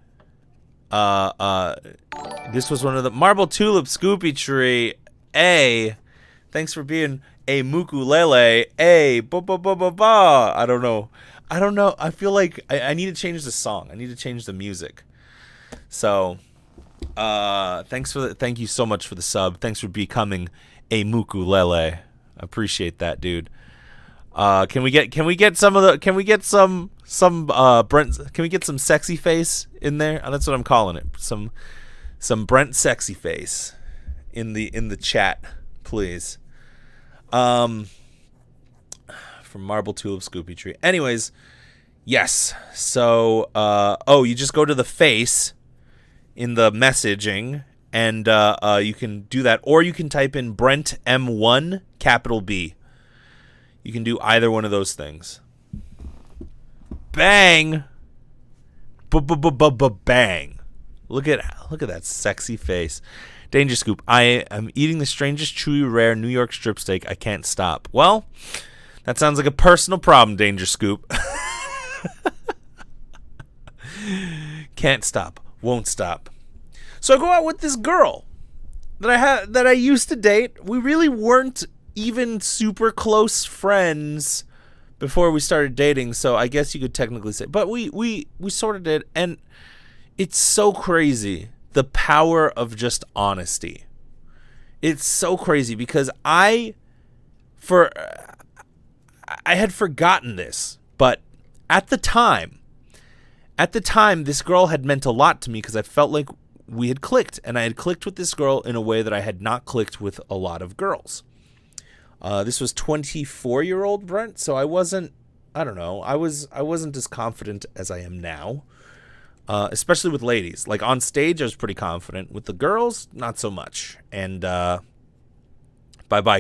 this was one of the Marble Tulip Scoopy Tree. Thanks for being a Mukulele. I don't know. I feel like I need to change the song. I need to change the music. So, thank you so much for the sub. Thanks for becoming a Mukulele. I appreciate that, dude. Can we get some Brent? Can we get some sexy face in there? That's what I'm calling it. Some Brent sexy face in the chat, please. From Marble Tulip Scoopy Tree. Anyways, yes. So, you just go to the face in the messaging, and you can do that, or you can type in Brent M1 capital B. You can do either one of those things. Bang. Bang. Look at that sexy face. Danger Scoop. I am eating the strangest, truly rare New York strip steak. I can't stop. Well, that sounds like a personal problem, Danger Scoop. Can't stop. Won't stop. So I go out with this girl that I used to date. We really weren't even super close friends before we started dating, so I guess you could technically say, but we sort of did. And it's so crazy, the power of just honesty. It's so crazy because I had forgotten this, but at the time this girl had meant a lot to me because I felt like we had clicked, and I had clicked with this girl in a way that I had not clicked with a lot of girls. This was 24-year-old Brent, so I wasn't as confident as I am now, especially with ladies. Like on stage, I was pretty confident. With the girls, not so much. And bye-bye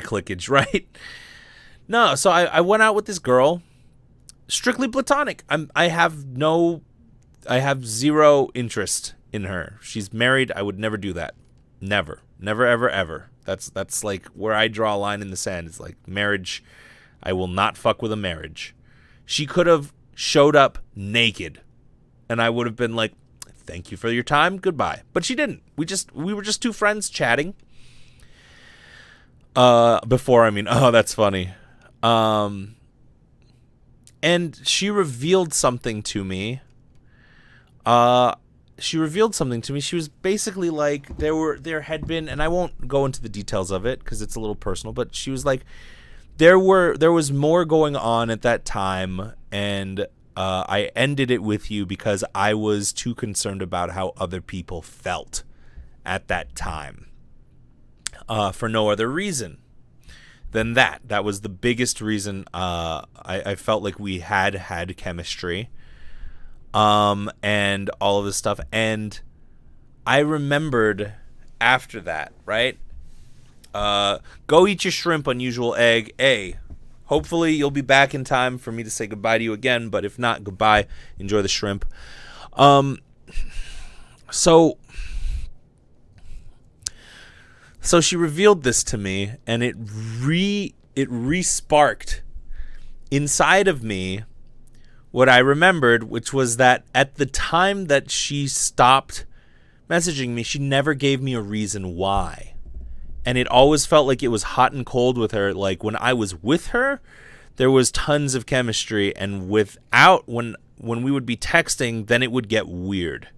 clickage, right? No, so I went out with this girl, strictly platonic. I have zero interest in her. She's married. I would never do that. Never, ever, ever. That's like where I draw a line in the sand. It's like marriage. I will not fuck with a marriage. She could have showed up naked, and I would have been like, "Thank you for your time. Goodbye." But she didn't. We were just two friends chatting. That's funny. And she revealed something to me. She was basically like, there had been, and I won't go into the details of it because it's a little personal, but she was like, there was more going on at that time, and I ended it with you because I was too concerned about how other people felt at that time. For no other reason than that. That was the biggest reason. I felt like we had chemistry. And all of this stuff. And I remembered after that, right? Go eat your shrimp, unusual egg. Hopefully you'll be back in time for me to say goodbye to you again. But if not, goodbye. Enjoy the shrimp. So she revealed this to me, and it re-sparked inside of me what I remembered, which was that at the time that she stopped messaging me, she never gave me a reason why. And it always felt like it was hot and cold with her. Like when I was with her, there was tons of chemistry, and when we would be texting, then it would get weird.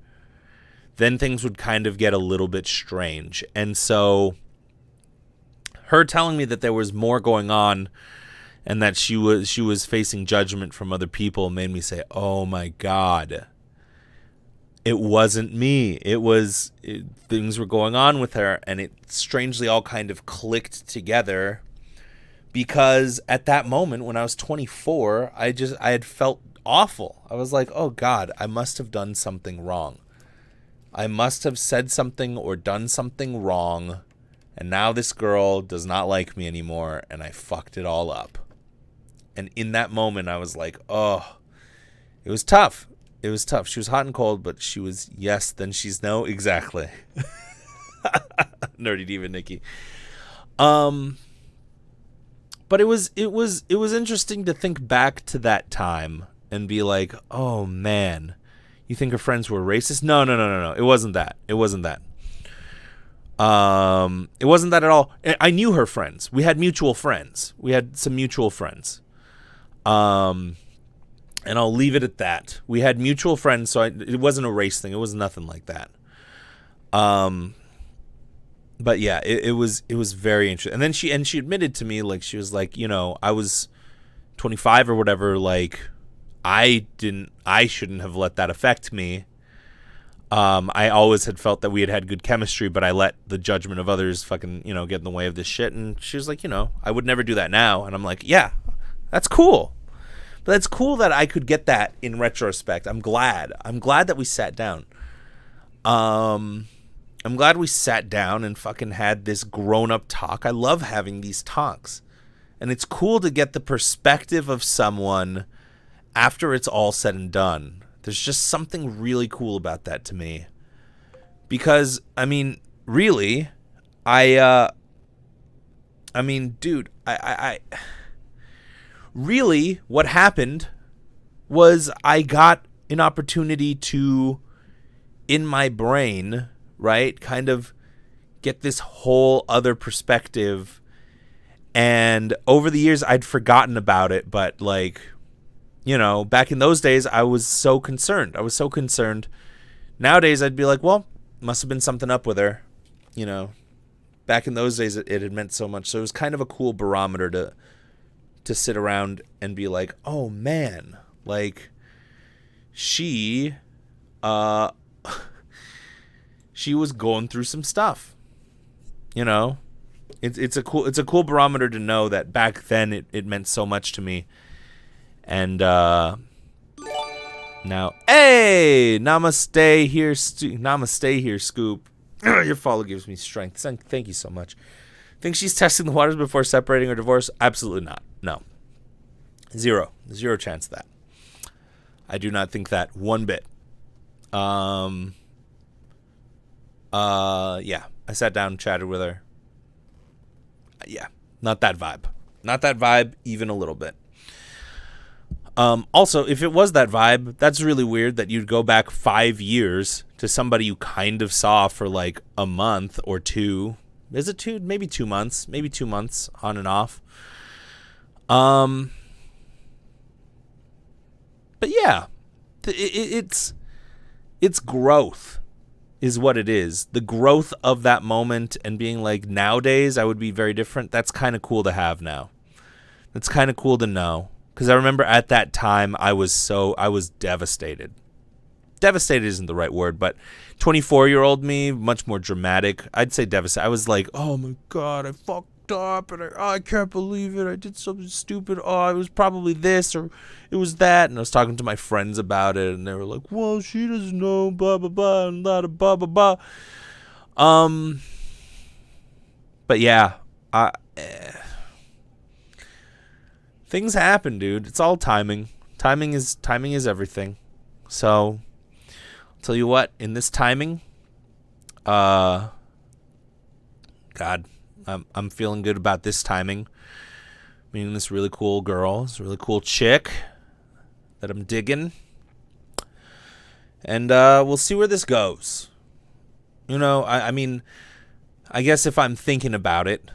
Then things would kind of get a little bit strange. And so her telling me that there was more going on and that she was facing judgment from other people made me say, oh my God, it wasn't me. Things were going on with her, and it strangely all kind of clicked together because at that moment when I was 24, I had felt awful. I was like, oh God, I must have done something wrong. I must have said something or done something wrong, and now this girl does not like me anymore, and I fucked it all up. And in that moment, I was like, oh, it was tough. It was tough. She was hot and cold, but she was yes, then she's no. Exactly. Nerdy Diva Nikki. But it was interesting to think back to that time and be like, oh man, you think her friends were racist? No. It wasn't that. It wasn't that at all. I knew her friends. We had mutual friends. We had some mutual friends. And I'll leave it at that. We had mutual friends, so it wasn't a race thing. It was nothing like that. But yeah, it was very interesting. And then she admitted to me, like, she was like, I was 25 or whatever. Like, I shouldn't have let that affect me. I always had felt that we had good chemistry, but I let the judgment of others fucking, get in the way of this shit. And she was like, I would never do that now. And I'm like, yeah, that's cool. But it's cool that I could get that in retrospect. I'm glad that we sat down. I'm glad we sat down and fucking had this grown-up talk. I love having these talks. And it's cool to get the perspective of someone after it's all said and done. There's just something really cool about that to me. Because, really, dude, really, what happened was I got an opportunity to, in my brain, right, kind of get this whole other perspective. And over the years, I'd forgotten about it. But, like, back in those days, I was so concerned. Nowadays, I'd be like, well, must have been something up with her. Back in those days, it had meant so much. So it was kind of a cool barometer to sit around and be like, oh man, like she was going through some stuff. It's a cool barometer to know that back then it meant so much to me. And now, hey, namaste here, Scoop. Your follow gives me strength. Thank you so much. Think she's testing the waters before separating or divorce? Absolutely not. No. Zero chance of that. I do not think that one bit. Yeah, I sat down and chatted with her. Yeah, not that vibe even a little bit. Also, if it was that vibe, that's really weird that you'd go back 5 years to somebody you kind of saw for like a month or two. Is it 2? Maybe 2 months. Maybe 2 months on and off. But yeah, it's growth is what it is. The growth of that moment and being like, nowadays I would be very different. That's kind of cool to have now. That's kind of cool to know. Because I remember at that time I was devastated. Devastated isn't the right word, but 24-year-old me, much more dramatic. I'd say devastated. I was like, oh my God, I fucked up, and I can't believe it. I did something stupid. Oh, it was probably this, or it was that. And I was talking to my friends about it, and they were like, well, she doesn't know, blah, blah, blah, and blah, blah, blah, blah. But yeah, things happen, dude. It's all timing. Timing is everything. So, I'll tell you what, in this timing, God, I'm feeling good about this timing. Meeting this really cool girl, this really cool chick that I'm digging. And we'll see where this goes. You know, I mean, I guess if I'm thinking about it,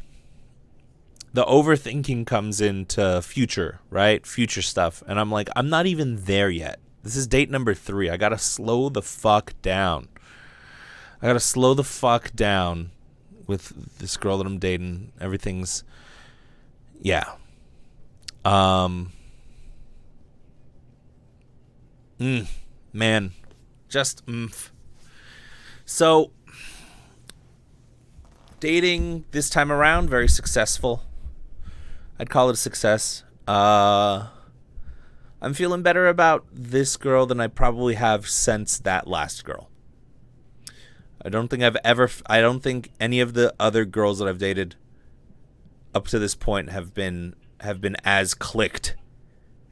the overthinking comes into future, right? Future stuff. And I'm like, I'm not even there yet. This is date number 3. I got to slow the fuck down. I got to slow the fuck down with this girl that I'm dating. Everything's, yeah. Man, just, So, dating this time around, very successful. I'd call it a success. I'm feeling better about this girl than I probably have since that last girl. I don't think any of the other girls that I've dated up to this point have been as clicked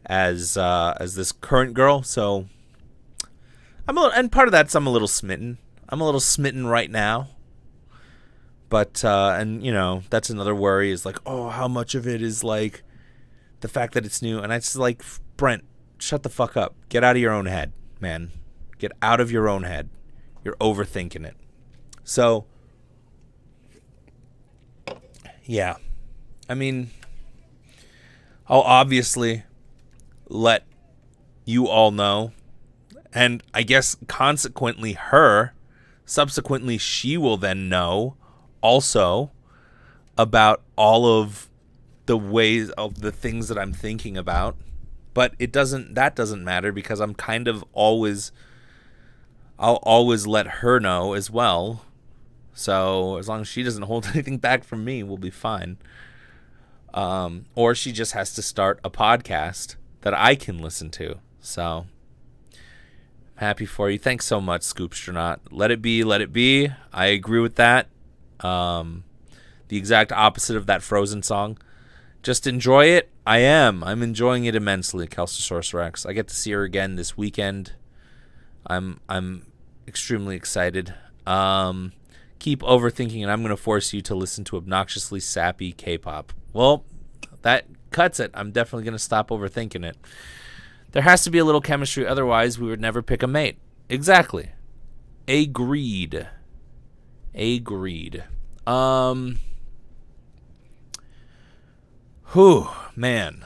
as this current girl. So and part of that's I'm a little smitten. I'm a little smitten right now. But, and, you know, that's another worry is like, oh, how much of it is like the fact that it's new? And I just like, Brent, shut the fuck up. Get out of your own head, man. Get out of your own head. You're overthinking it. So, yeah. I mean, I'll obviously let you all know. And I guess consequently subsequently she will then know also about all of the ways of the things that I'm thinking about. But that doesn't matter because I'm kind of I'll always let her know as well. So as long as she doesn't hold anything back from me, we'll be fine. Or she just has to start a podcast that I can listen to. So I'm happy for you. Thanks so much, Scoopstronaut. Let it be, let it be. I agree with that. The exact opposite of that Frozen song. Just enjoy it. I'm enjoying it immensely, Calcisaurus Rex. I get to see her again this weekend. I'm extremely excited. Keep overthinking, and I'm going to force you to listen to obnoxiously sappy K-pop. Well, that cuts it. I'm definitely going to stop overthinking it. There has to be a little chemistry, otherwise we would never pick a mate. Exactly. Agreed. Whew, man.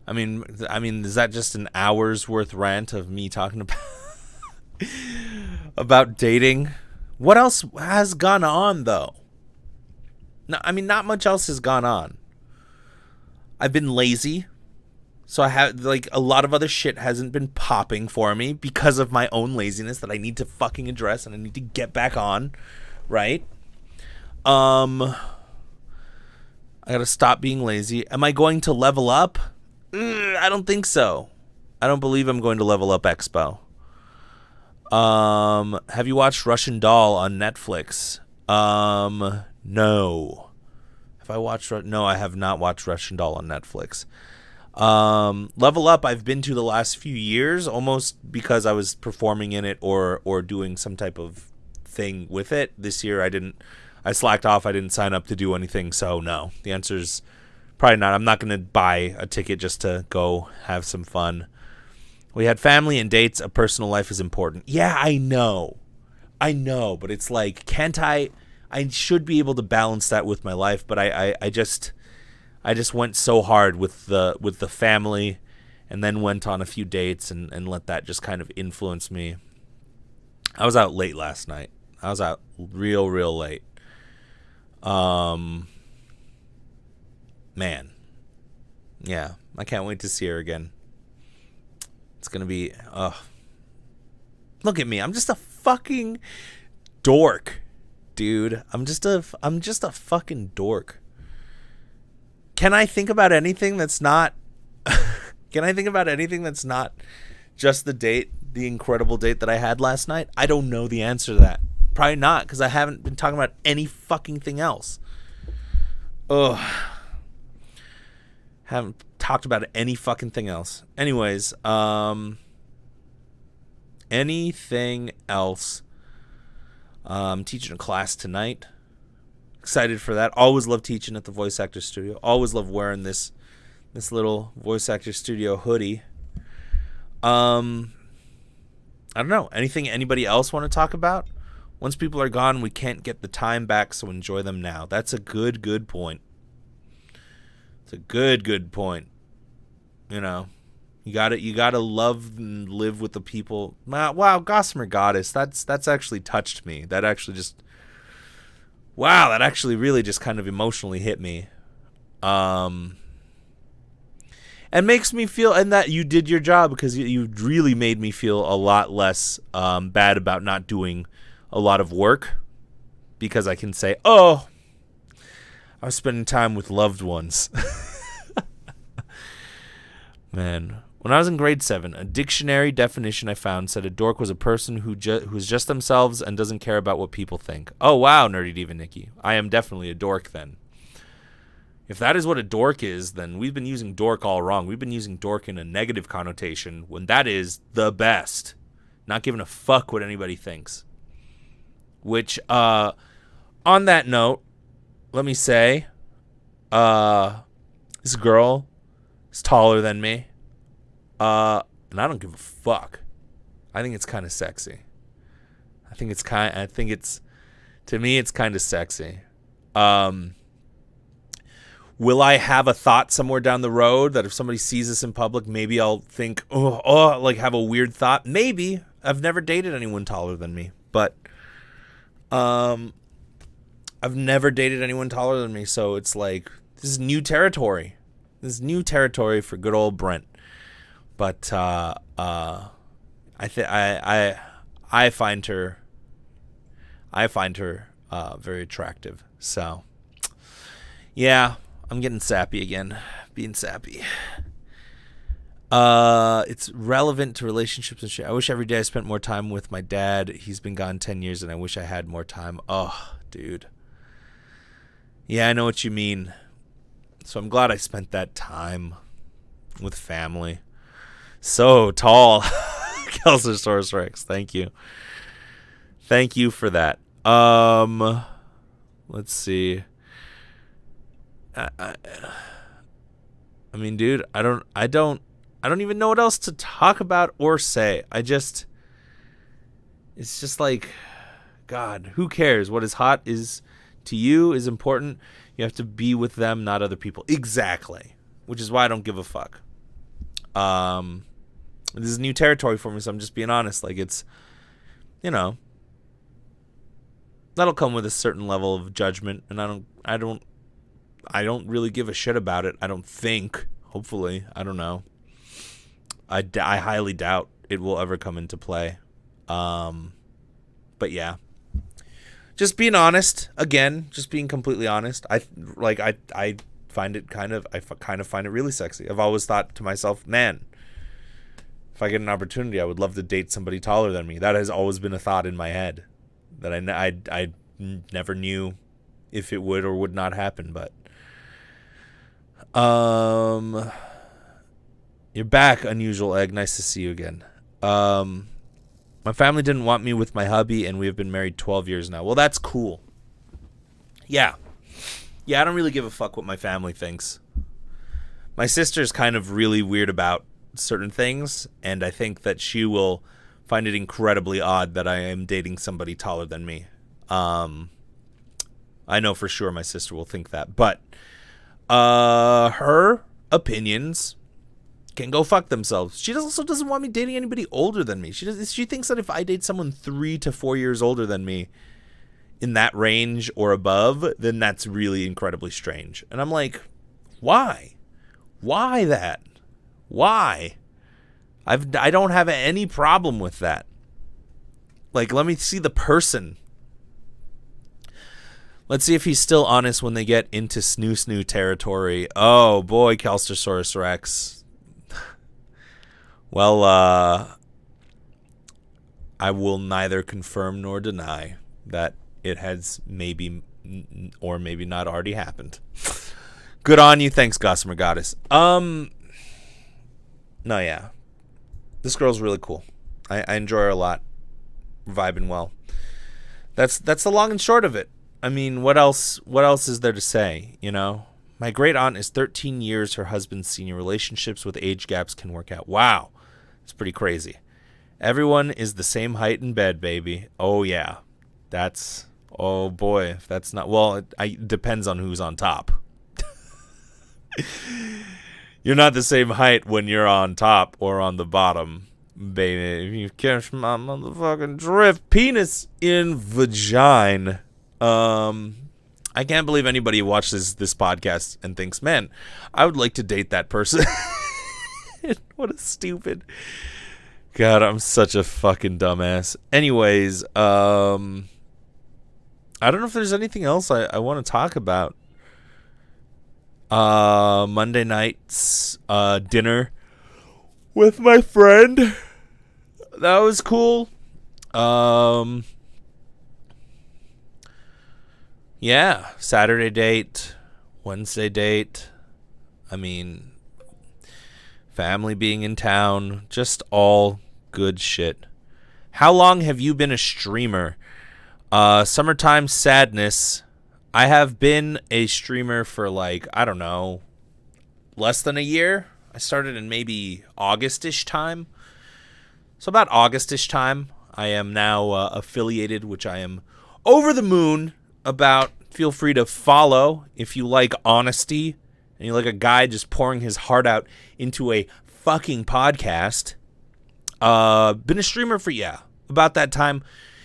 I mean, is that just an hour's worth rant of me talking about about dating? What else has gone on though? No, I mean, not much else has gone on. I've been lazy. So I have, like, a lot of other shit hasn't been popping for me because of my own laziness that I need to fucking address and I need to get back on, right? I gotta stop being lazy. Am I going to level up? I don't think so. I don't believe I'm going to level up Expo. Have you watched Russian Doll on Netflix? No. Have I watched? No, I have not watched Russian Doll on Netflix. Level Up I've been to the last few years, almost because I was performing in it or doing some type of thing with it. This year I slacked off. I didn't sign up to do anything, so no. The answer's probably not. I'm not going to buy a ticket just to go have some fun. We had family and dates. A personal life is important. Yeah, I know, but it's like, can't I should be able to balance that with my life, but I just went so hard with the family and then went on a few dates and let that just kind of influence me. I was out late last night. I was out real late. Man. Yeah, I can't wait to see her again. It's gonna be, look at me. I'm just a fucking dork, dude. I'm just a fucking dork. Can I think about anything that's not? Can I think about anything that's not just the incredible date that I had last night? I don't know the answer to that. Probably not, because I haven't been talking about any fucking thing else. Ugh. Haven't talked about any fucking thing else. Anyways, anything else? I'm teaching a class tonight. Excited for that. Always love teaching at the Voice Actor Studio. Always love wearing this little Voice Actor Studio hoodie. I don't know. Anything anybody else want to talk about? Once people are gone, we can't get the time back, so enjoy them now. That's a good point. It's a good point. You know, you gotta love and live with the people. Wow, Gossamer Goddess, that's actually touched me. That actually really just kind of emotionally hit me. And makes me feel, and that you did your job, because you really made me feel a lot less bad about not doing a lot of work, because I can say, oh, I was spending time with loved ones. Man, when I was in grade 7, a dictionary definition I found said a dork was a person who's just themselves and doesn't care about what people think. Oh, wow, Nerdy Diva Nikki. I am definitely a dork then. If that is what a dork is, then we've been using dork all wrong. We've been using dork in a negative connotation when that is the best. Not giving a fuck what anybody thinks. Which, on that note, let me say, this girl is taller than me, and I don't give a fuck. I think it's kind of sexy. To me, it's kind of sexy. Will I have a thought somewhere down the road that if somebody sees this in public, maybe I'll think, like have a weird thought? Maybe. I've never dated anyone taller than me, but I've never dated anyone taller than me, so it's like, this is new territory. This is new territory for good old Brent. But I find her very attractive. So yeah, I'm getting sappy again. Being sappy. It's relevant to relationships and shit. I wish every day I spent more time with my dad. He's been gone 10 years and I wish I had more time. Oh, dude. Yeah, I know what you mean. So I'm glad I spent that time with family. So tall. Kelsosaurus Rex. Thank you. Thank you for that. Let's see. I mean, dude, I don't even know what else to talk about or say. It's just like, God, who cares? What is hot is to you is important. You have to be with them, not other people. Exactly. Which is why I don't give a fuck. This is new territory for me, so I'm just being honest. Like, it's, that'll come with a certain level of judgment, and I don't really give a shit about it. I don't think. Hopefully. I don't know. I highly doubt it will ever come into play. But yeah. Just being honest. Again, just being completely honest. I find it kind of find it really sexy. I've always thought to myself, man, if I get an opportunity, I would love to date somebody taller than me. That has always been a thought in my head that I never knew if it would or would not happen, but you're back, Unusual Egg. Nice to see you again. My family didn't want me with my hubby, and we have been married 12 years now. Well, that's cool. Yeah, I don't really give a fuck what my family thinks. My sister's kind of really weird about certain things, and I think that she will find it incredibly odd that I am dating somebody taller than me. I know for sure my sister will think that, but her opinions can go fuck themselves. She also doesn't want me dating anybody older than me. She thinks that if I date someone 3 to 4 years older than me, in that range or above, then that's really incredibly strange. And I'm like, why? Why that? Why? I don't have any problem with that. Like, let me see the person. Let's see if he's still honest when they get into snoo territory. Oh, boy, Calstrosaurus Rex. Well, I will neither confirm nor deny that it has maybe or maybe not already happened. Good on you. Thanks, Gossamer Goddess. No, yeah. This girl's really cool. I enjoy her a lot. Vibing well. That's the long and short of it. I mean, what else is there to say, you know? My great aunt is 13 years. Her husband's senior relationships with age gaps can work out. Wow. It's pretty crazy. Everyone is the same height in bed, baby. Oh, yeah. That's, oh, boy. If that's not, well, it depends on who's on top. You're not the same height when you're on top or on the bottom, baby. If you catch my motherfucking drift, penis in vagina. I can't believe anybody watches this podcast and thinks, man, I would like to date that person. What a stupid. God, I'm such a fucking dumbass. Anyways, I don't know if there's anything else I want to talk about. Monday night's dinner with my friend. That was cool. Yeah, Saturday date, Wednesday date. I mean, family being in town, just all good shit. How long have you been a streamer? Summertime Sadness. I have been a streamer for like, I don't know, less than a year. I started in maybe August-ish time. So about August-ish time, I am now affiliated, which I am over the moon about. Feel free to follow if you like honesty and you like a guy just pouring his heart out into a fucking podcast. Been a streamer for, about that time.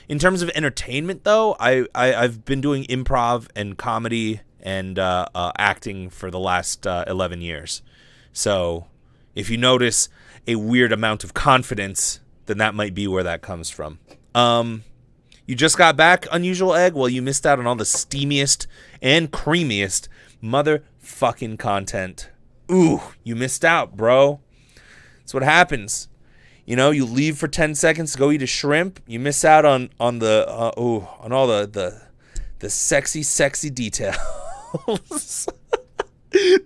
In terms of entertainment, though, I've been doing improv and comedy and acting for the last 11 years. So if you notice a weird amount of confidence, then that might be where that comes from. You just got back, Unusual Egg? Well, you missed out on all the steamiest and creamiest motherfucking content. Ooh, you missed out, bro. That's what happens. You know, you leave for 10 seconds to go eat a shrimp. You miss out on all the sexy details.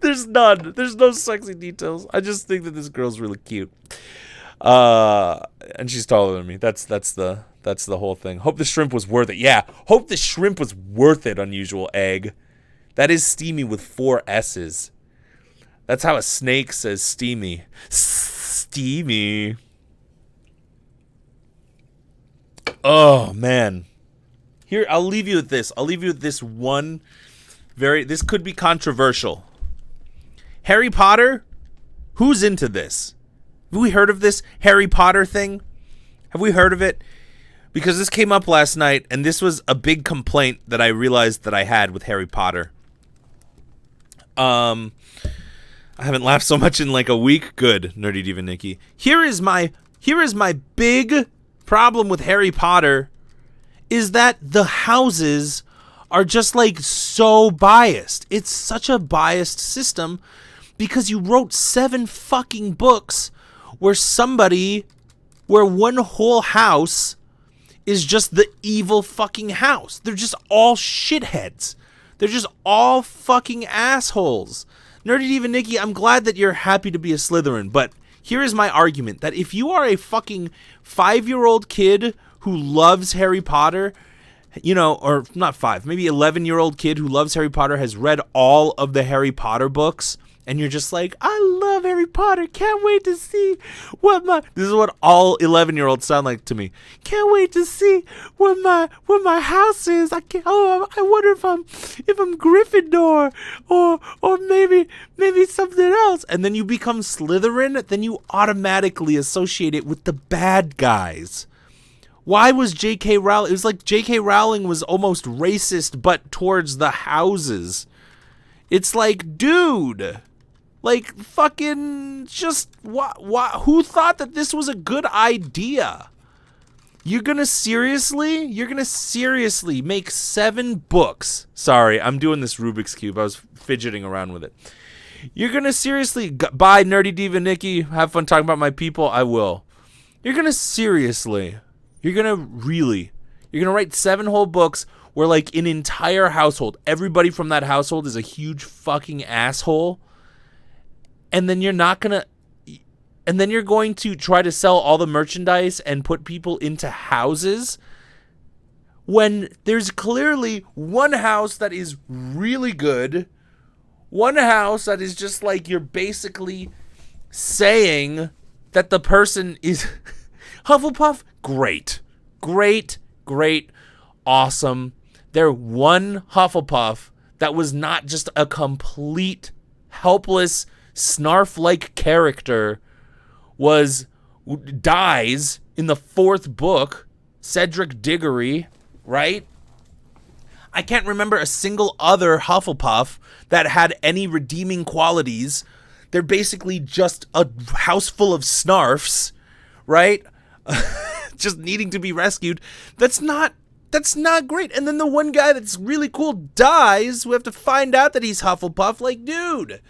There's none. There's no sexy details. I just think that this girl's really cute. And she's taller than me. That's the whole thing. Hope the shrimp was worth it. Yeah, hope the shrimp was worth it, Unusual Egg. That is steamy with 4 S's. That's how a snake says steamy. Steamy. Oh, man. Here, I'll leave you with this. I'll leave you with this one this could be controversial. Harry Potter? Who's into this? Have we heard of this Harry Potter thing? Have we heard of it? Because this came up last night, and this was a big complaint that I realized that I had with Harry Potter. I haven't laughed so much in like a week. Good, Nerdy Diva Nikki. Here is my big problem with Harry Potter is that the houses are just like so biased. It's such a biased system because you wrote 7 fucking books where one whole house is just the evil fucking house. They're just all shitheads. They're just all fucking assholes. Nerdy Diva Nikki, I'm glad that you're happy to be a Slytherin, but here is my argument, that if you are a fucking 5-year-old kid who loves Harry Potter, you know, or not 5, maybe 11-year-old kid who loves Harry Potter, has read all of the Harry Potter books, and you're just like, I love Harry Potter, can't wait to see this is what all 11-year-olds sound like to me. Can't wait to see what my house is. I wonder if I'm Gryffindor or maybe something else. And then you become Slytherin, then you automatically associate it with the bad guys. Why was J.K. Rowling? It was like J.K. Rowling was almost racist, but towards the houses. It's like, dude, Like, fucking just, who thought that this was a good idea? You're gonna seriously make 7 books. Sorry, I'm doing this Rubik's Cube. I was fidgeting around with it. You're gonna seriously, bye, Nerdy Diva Nikki. Have fun talking about my people. I will. You're gonna write 7 whole books where, like, an entire household, everybody from that household is a huge fucking asshole. And then you're going to try to sell all the merchandise and put people into houses when there's clearly one house that is really good, one house that is just like, you're basically saying that the person is Hufflepuff. Great, awesome. They're one Hufflepuff that was not just a complete helpless Snarf-like character, dies in the 4th book, Cedric Diggory, right? I can't remember a single other Hufflepuff that had any redeeming qualities. They're basically just a house full of Snarfs, right? Just needing to be rescued. That's not great. And then the one guy that's really cool dies. We have to find out that he's Hufflepuff. Like, dude.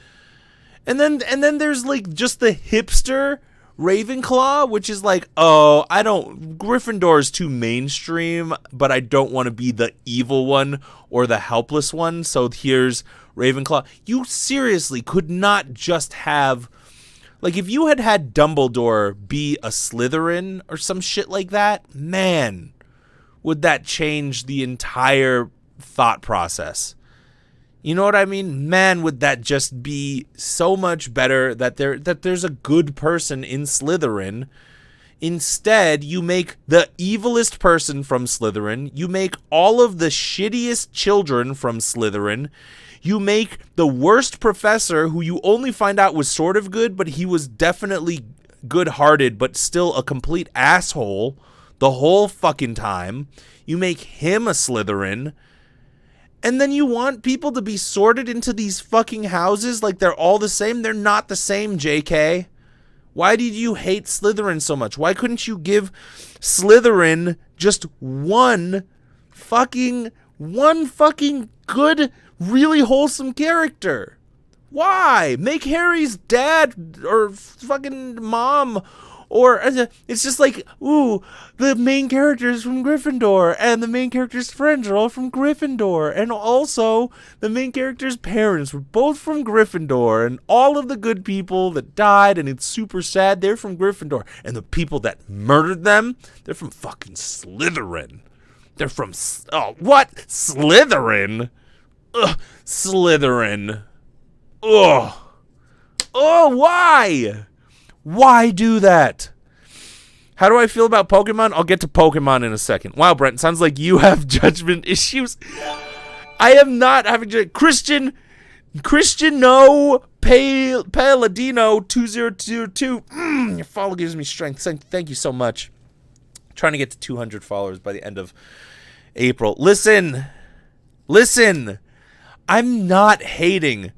And then there's, like, just the hipster Ravenclaw, which is like, oh, Gryffindor is too mainstream, but I don't want to be the evil one or the helpless one, so here's Ravenclaw. You seriously could not just have, like, if you had Dumbledore be a Slytherin or some shit like that, man, would that change the entire thought process. You know what I mean? Man, would that just be so much better that there's a good person in Slytherin. Instead, you make the evilest person from Slytherin. You make all of the shittiest children from Slytherin. You make the worst professor, who you only find out was sort of good, but he was definitely good-hearted, but still a complete asshole the whole fucking time. You make him a Slytherin. And then you want people to be sorted into these fucking houses like they're all the same? They're not the same, JK. Why did you hate Slytherin so much? Why couldn't you give Slytherin just one fucking good, really wholesome character? Why? Make Harry's dad or fucking mom, or it's just like, ooh, the main characters from Gryffindor and the main character's friends are all from Gryffindor, and also the main character's parents were both from Gryffindor, and all of the good people that died, and it's super sad, they're from Gryffindor, and the people that murdered them, they're from fucking Slytherin. They're from, what? Slytherin? Ugh, Slytherin. Ugh. Oh, why? Why do that? How do I feel about Pokemon? I'll get to Pokemon in a second. Wow, Brent, sounds like you have judgment issues. I am not having Christian no Paladino 2022. Your follow gives me strength. Thank you so much. I'm trying to get to 200 followers by the end of April. Listen. I'm not hating.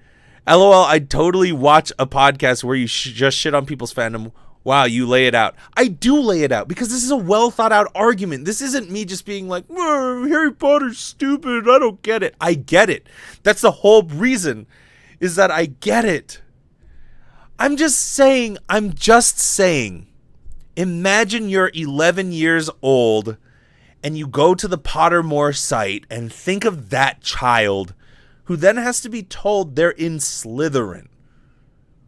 LOL, I'd totally watch a podcast where you just shit on people's fandom. Wow, you lay it out. I do lay it out because this is a well thought out argument. This isn't me just being like, Harry Potter's stupid, I don't get it. I get it. That's the whole reason, is that I get it. I'm just saying, imagine you're 11 years old and you go to the Pottermore site and think of that child who then has to be told they're in Slytherin,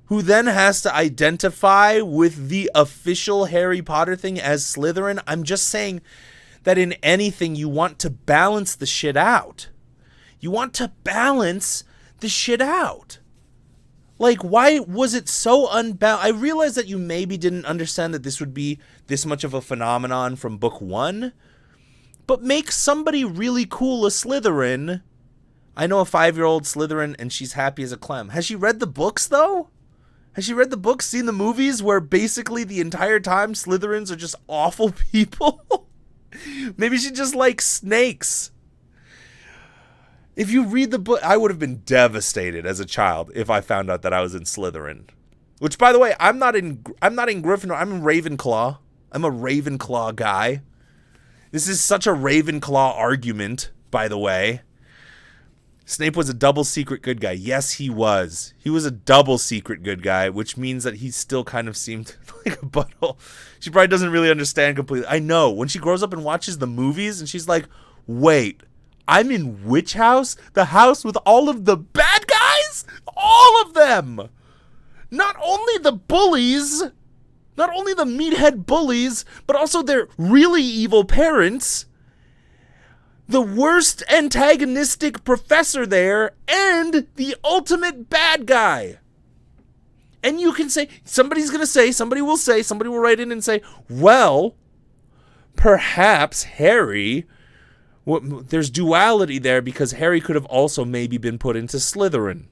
who then has to identify with the official Harry Potter thing as Slytherin. I'm just saying that in anything, you want to balance the shit out. Like, why was it so unbalanced? I realize that you maybe didn't understand that this would be this much of a phenomenon from book 1, but make somebody really cool a Slytherin. I know a 5-year-old Slytherin, and she's happy as a clam. Has she read the books, though? Has she read the books, seen the movies, where basically the entire time Slytherins are just awful people? Maybe she just likes snakes. If you read the book, I would have been devastated as a child if I found out that I was in Slytherin. Which, by the way, I'm not in Gryffindor. I'm in Ravenclaw. I'm a Ravenclaw guy. This is such a Ravenclaw argument, by the way. Snape was a double secret good guy. Yes, he was. He was a double secret good guy, which means that he still kind of seemed like a butthole. She probably doesn't really understand completely. I know. When she grows up and watches the movies and she's like, wait, I'm in which house? The house with all of the bad guys? All of them! Not only the bullies, not only the meathead bullies, but also their really evil parents, the worst antagonistic professor there, and the ultimate bad guy. And you can say, somebody will write in and say, well, perhaps Harry, there's duality there because Harry could have also maybe been put into Slytherin.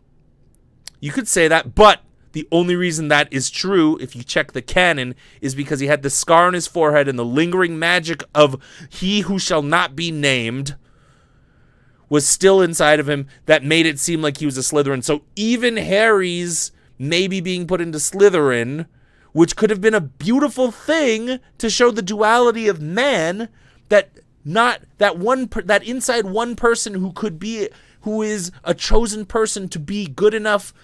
You could say that, but the only reason that is true, if you check the canon, is because he had the scar on his forehead and the lingering magic of he who shall not be named was still inside of him that made it seem like he was a Slytherin. So even Harry's maybe being put into Slytherin, which could have been a beautiful thing to show the duality of man, that inside one person who is a chosen person to be good enough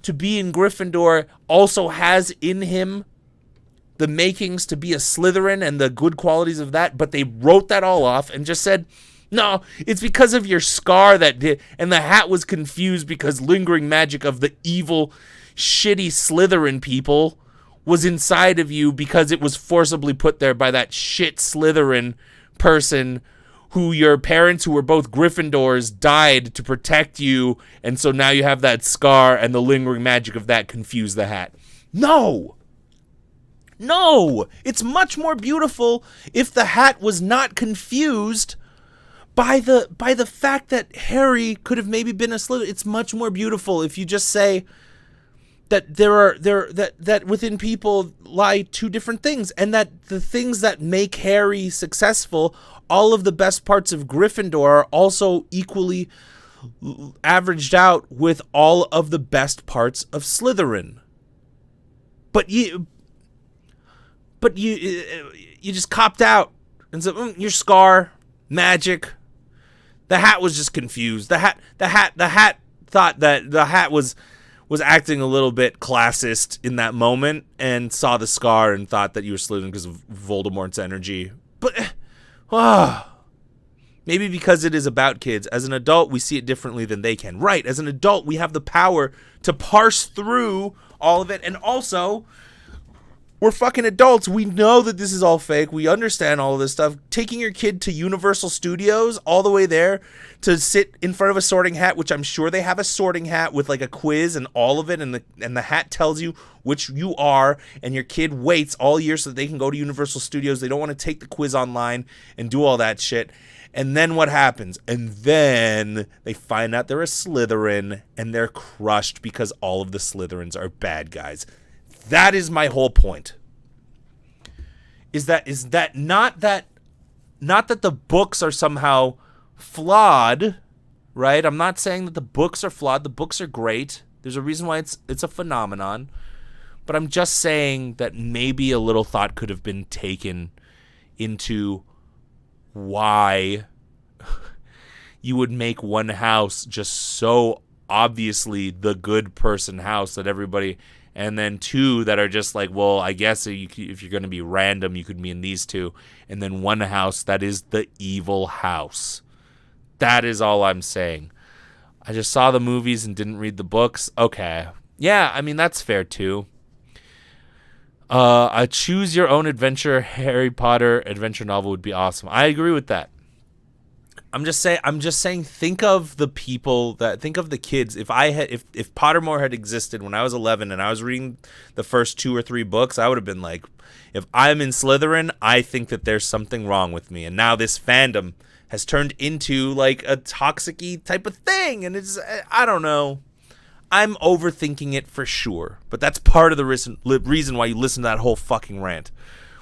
to be in Gryffindor also has in him the makings to be a Slytherin and the good qualities of that, but they wrote that all off and just said, no, it's because of your scar and the hat was confused because lingering magic of the evil, shitty Slytherin people was inside of you because it was forcibly put there by that shit Slytherin person who your parents, who were both Gryffindors, died to protect you, and so now you have that scar and the lingering magic of that confuse the hat. No! It's much more beautiful if the hat was not confused by the fact that Harry could have maybe been a Slytherin. It's much more beautiful if you just say that that within people lie two different things, and that the things that make Harry successful, all of the best parts of Gryffindor are also equally averaged out with all of the best parts of Slytherin. But you just copped out and said, your scar, magic. The hat was just confused. The hat thought that the hat was acting a little bit classist in that moment and saw the scar and thought that you were Slytherin because of Voldemort's energy. But maybe because it is about kids. As an adult, we see it differently than they can. Right, as an adult, we have the power to parse through all of it. And also, we're fucking adults. We know that this is all fake. We understand all of this stuff. Taking your kid to Universal Studios all the way there to sit in front of a sorting hat, which I'm sure they have a sorting hat with like a quiz and all of it, and the hat tells you which you are, and your kid waits all year so that they can go to Universal Studios. They don't want to take the quiz online and do all that shit. And then what happens? And then they find out they're a Slytherin and they're crushed because all of the Slytherins are bad guys. That is my whole point. Is that not that the books are somehow flawed, right? I'm not saying that the books are flawed. The books are great. There's a reason why it's a phenomenon. But I'm just saying that maybe a little thought could have been taken into why you would make one house just so obviously the good person house that everybody, and then two that are just like, well, I guess if you're going to be random, you could be in these two, and then one house that is the evil house. That is all I'm saying. I just saw the movies and didn't read the books. Okay. Yeah, I mean, that's fair too. A choose your own adventure Harry Potter adventure novel would be awesome. I agree with that. I'm just saying think of the kids. If Pottermore had existed when I was 11 and I was reading the first 2 or 3 books, I would have been like, if I'm in Slytherin, I think that there's something wrong with me. And now this fandom has turned into like a toxic-y type of thing, and it's, I don't know. I'm overthinking it for sure, but that's part of the reason why you listen to that whole fucking rant.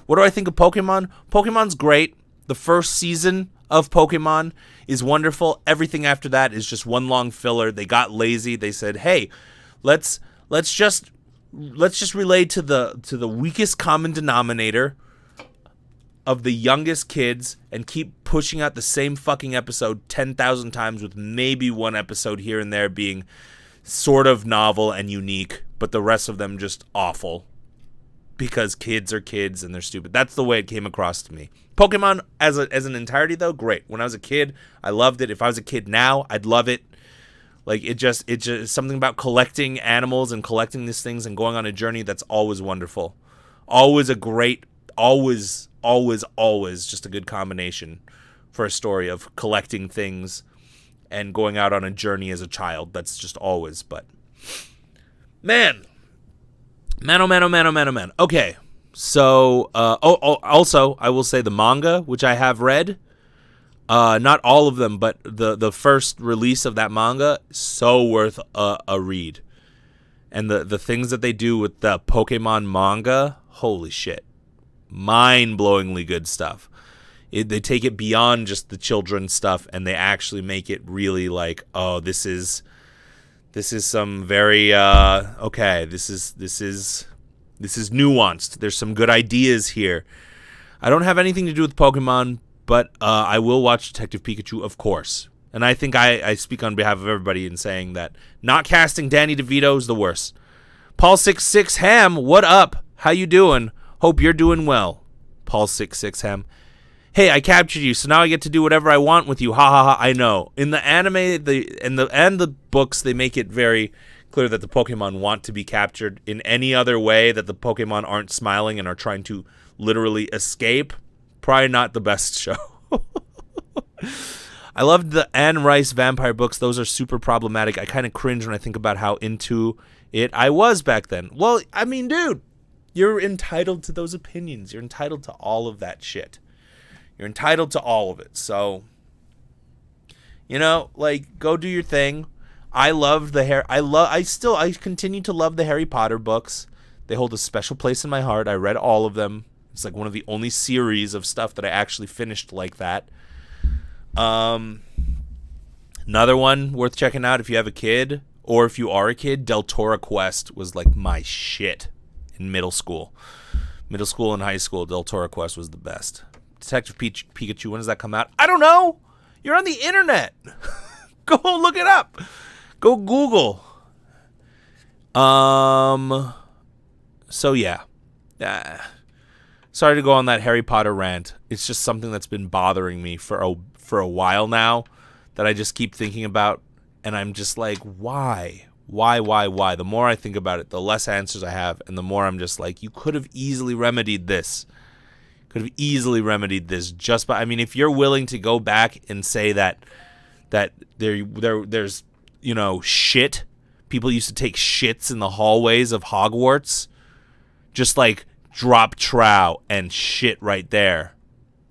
What do I think of Pokemon? Pokemon's great. The first season, of Pokemon is wonderful. Everything after that is just one long filler. They got lazy. They said, "Hey, let's just relate to the weakest common denominator of the youngest kids and keep pushing out the same fucking episode 10,000 times with maybe one episode here and there being sort of novel and unique, but the rest of them just awful because kids are kids and they're stupid." That's the way it came across to me. Pokemon as an entirety though, great. When I was a kid, I loved it. If I was a kid now, I'd love it. Like it just something about collecting animals and collecting these things and going on a journey that's always wonderful. Always a great, always just a good combination for a story of collecting things and going out on a journey as a child. That's just always, but man. Okay. So, also I will say the manga, which I have read, not all of them, but the first release of that manga, so worth a read. And the things that they do with the Pokemon manga, holy shit. Mind-blowingly good stuff. They take it beyond just the children's stuff and they actually make it really like, oh, this is some very okay, this is nuanced. There's some good ideas here. I don't have anything to do with Pokemon, but I will watch Detective Pikachu, of course. And I think I speak on behalf of everybody in saying that not casting Danny DeVito is the worst. Paul66 Ham, what up? How you doing? Hope you're doing well. Paul66 Ham. Hey, I captured you, so now I get to do whatever I want with you. Ha ha ha. I know. In the anime, and the books, they make it very clear that the Pokemon want to be captured. In any other way that the Pokemon aren't smiling and are trying to literally escape, probably not the best show. I loved the Anne Rice vampire books. Those are super problematic. I kind of cringe when I think about how into it I was back then. Well, I mean, dude, you're entitled to those opinions. You're entitled to all of that shit. You're entitled to all of it. So, like, go do your thing. I loved the I continue to love the Harry Potter books. They hold a special place in my heart. I read all of them. It's like one of the only series of stuff that I actually finished like that. Another one worth checking out if you have a kid or if you are a kid, Deltora Quest was like my shit in middle school. Middle school and high school, Deltora Quest was the best. Detective Pikachu, when does that come out? I don't know. You're on the internet. Go look it up. Go Google. So yeah. Sorry to go on that Harry Potter rant. It's just something that's been bothering me for a while now that I just keep thinking about, and I'm just like, why? Why? The more I think about it, the less answers I have, and the more I'm just like, you could have easily remedied this. Just by, I mean, if you're willing to go back and say that there's shit. People used to take shits in the hallways of Hogwarts. Just like drop trow and shit right there.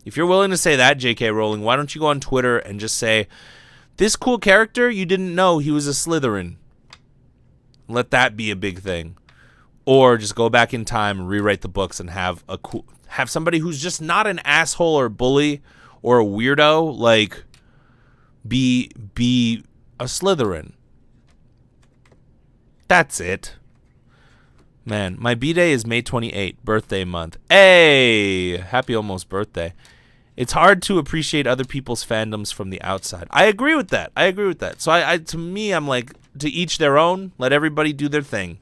If you're willing to say that, J.K. Rowling, why don't you go on Twitter and just say, this cool character, you didn't know he was a Slytherin. Let that be a big thing. Or just go back in time and rewrite the books and have somebody who's just not an asshole or bully or a weirdo, like, be a Slytherin. That's it. Man, my B-Day is May 28th, birthday month. Hey! Happy almost birthday. It's hard to appreciate other people's fandoms from the outside. I agree with that. So to me, I'm like, to each their own. Let everybody do their thing.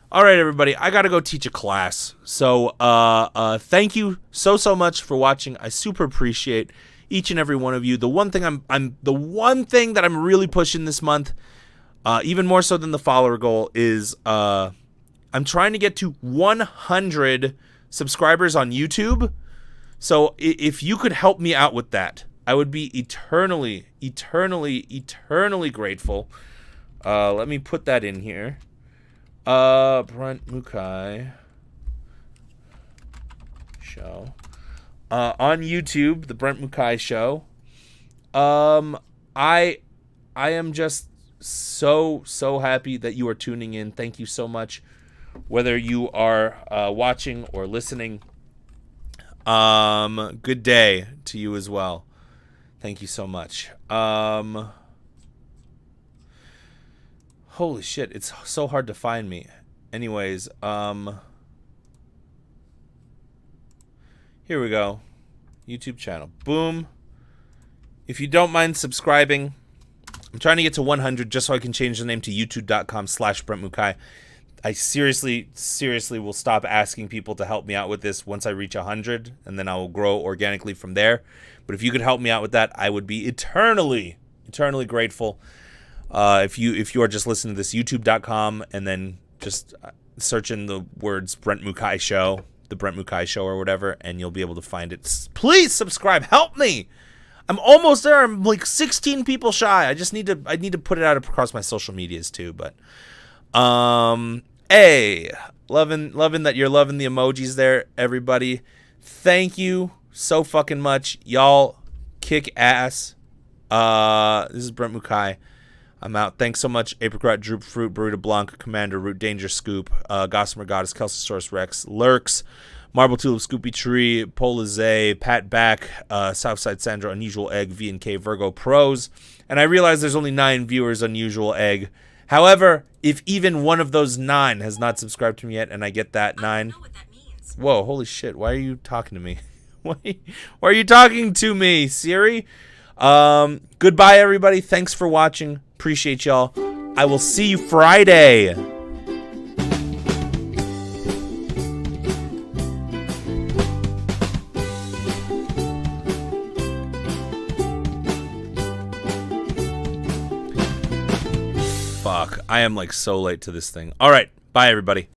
All right, everybody. I got to go teach a class. So thank you so much for watching. I super appreciate each and every one of you. The one thing that I'm really pushing this month, even more so than the follower goal, is I'm trying to get to 100 subscribers on YouTube. So if you could help me out with that, I would be eternally grateful. Let me put that in here. Brent Mukai show. On YouTube, the Brent Mukai show. I am just so happy that you are tuning in. Thank you so much. Whether you are watching or listening, good day to you as well. Thank you so much. Holy shit, it's so hard to find me. Anyways, here we go. YouTube channel. Boom. If you don't mind subscribing, I'm trying to get to 100 just so I can change the name to youtube.com/BrentMukai. I seriously will stop asking people to help me out with this once I reach 100, and then I will grow organically from there. But if you could help me out with that, I would be eternally grateful. If you are just listening to this, youtube.com, and then just search in the words Brent Mukai Show, the Brent Mukai Show or whatever, and you'll be able to find it. Please subscribe. Help me. I'm almost there. I'm like 16 people shy. I need to put it out across my social medias too. But hey, loving that you're loving the emojis there, everybody. Thank you so fucking much. Y'all kick ass. This is Brent Mukai. I'm out. Thanks so much. Apricot, Droop Fruit, Burrito Blanc, Commander, Root, Danger, Scoop, Gossamer Goddess, Kelsosaurus Rex, Lurks, Marble Tulip, Scoopy Tree, Polize, Pat Back, Southside Sandra, Unusual Egg, V&K, Virgo Pros. And I realize there's only 9 viewers, Unusual Egg. However, if even one of those 9 has not subscribed to me yet, and I get that 9. I don't know what that means. Whoa, holy shit. Why are you talking to me? Why are you talking to me, Siri? Goodbye, everybody. Thanks for watching. Appreciate y'all. I will see you Friday. Fuck. I am like so late to this thing. All right. Bye, everybody.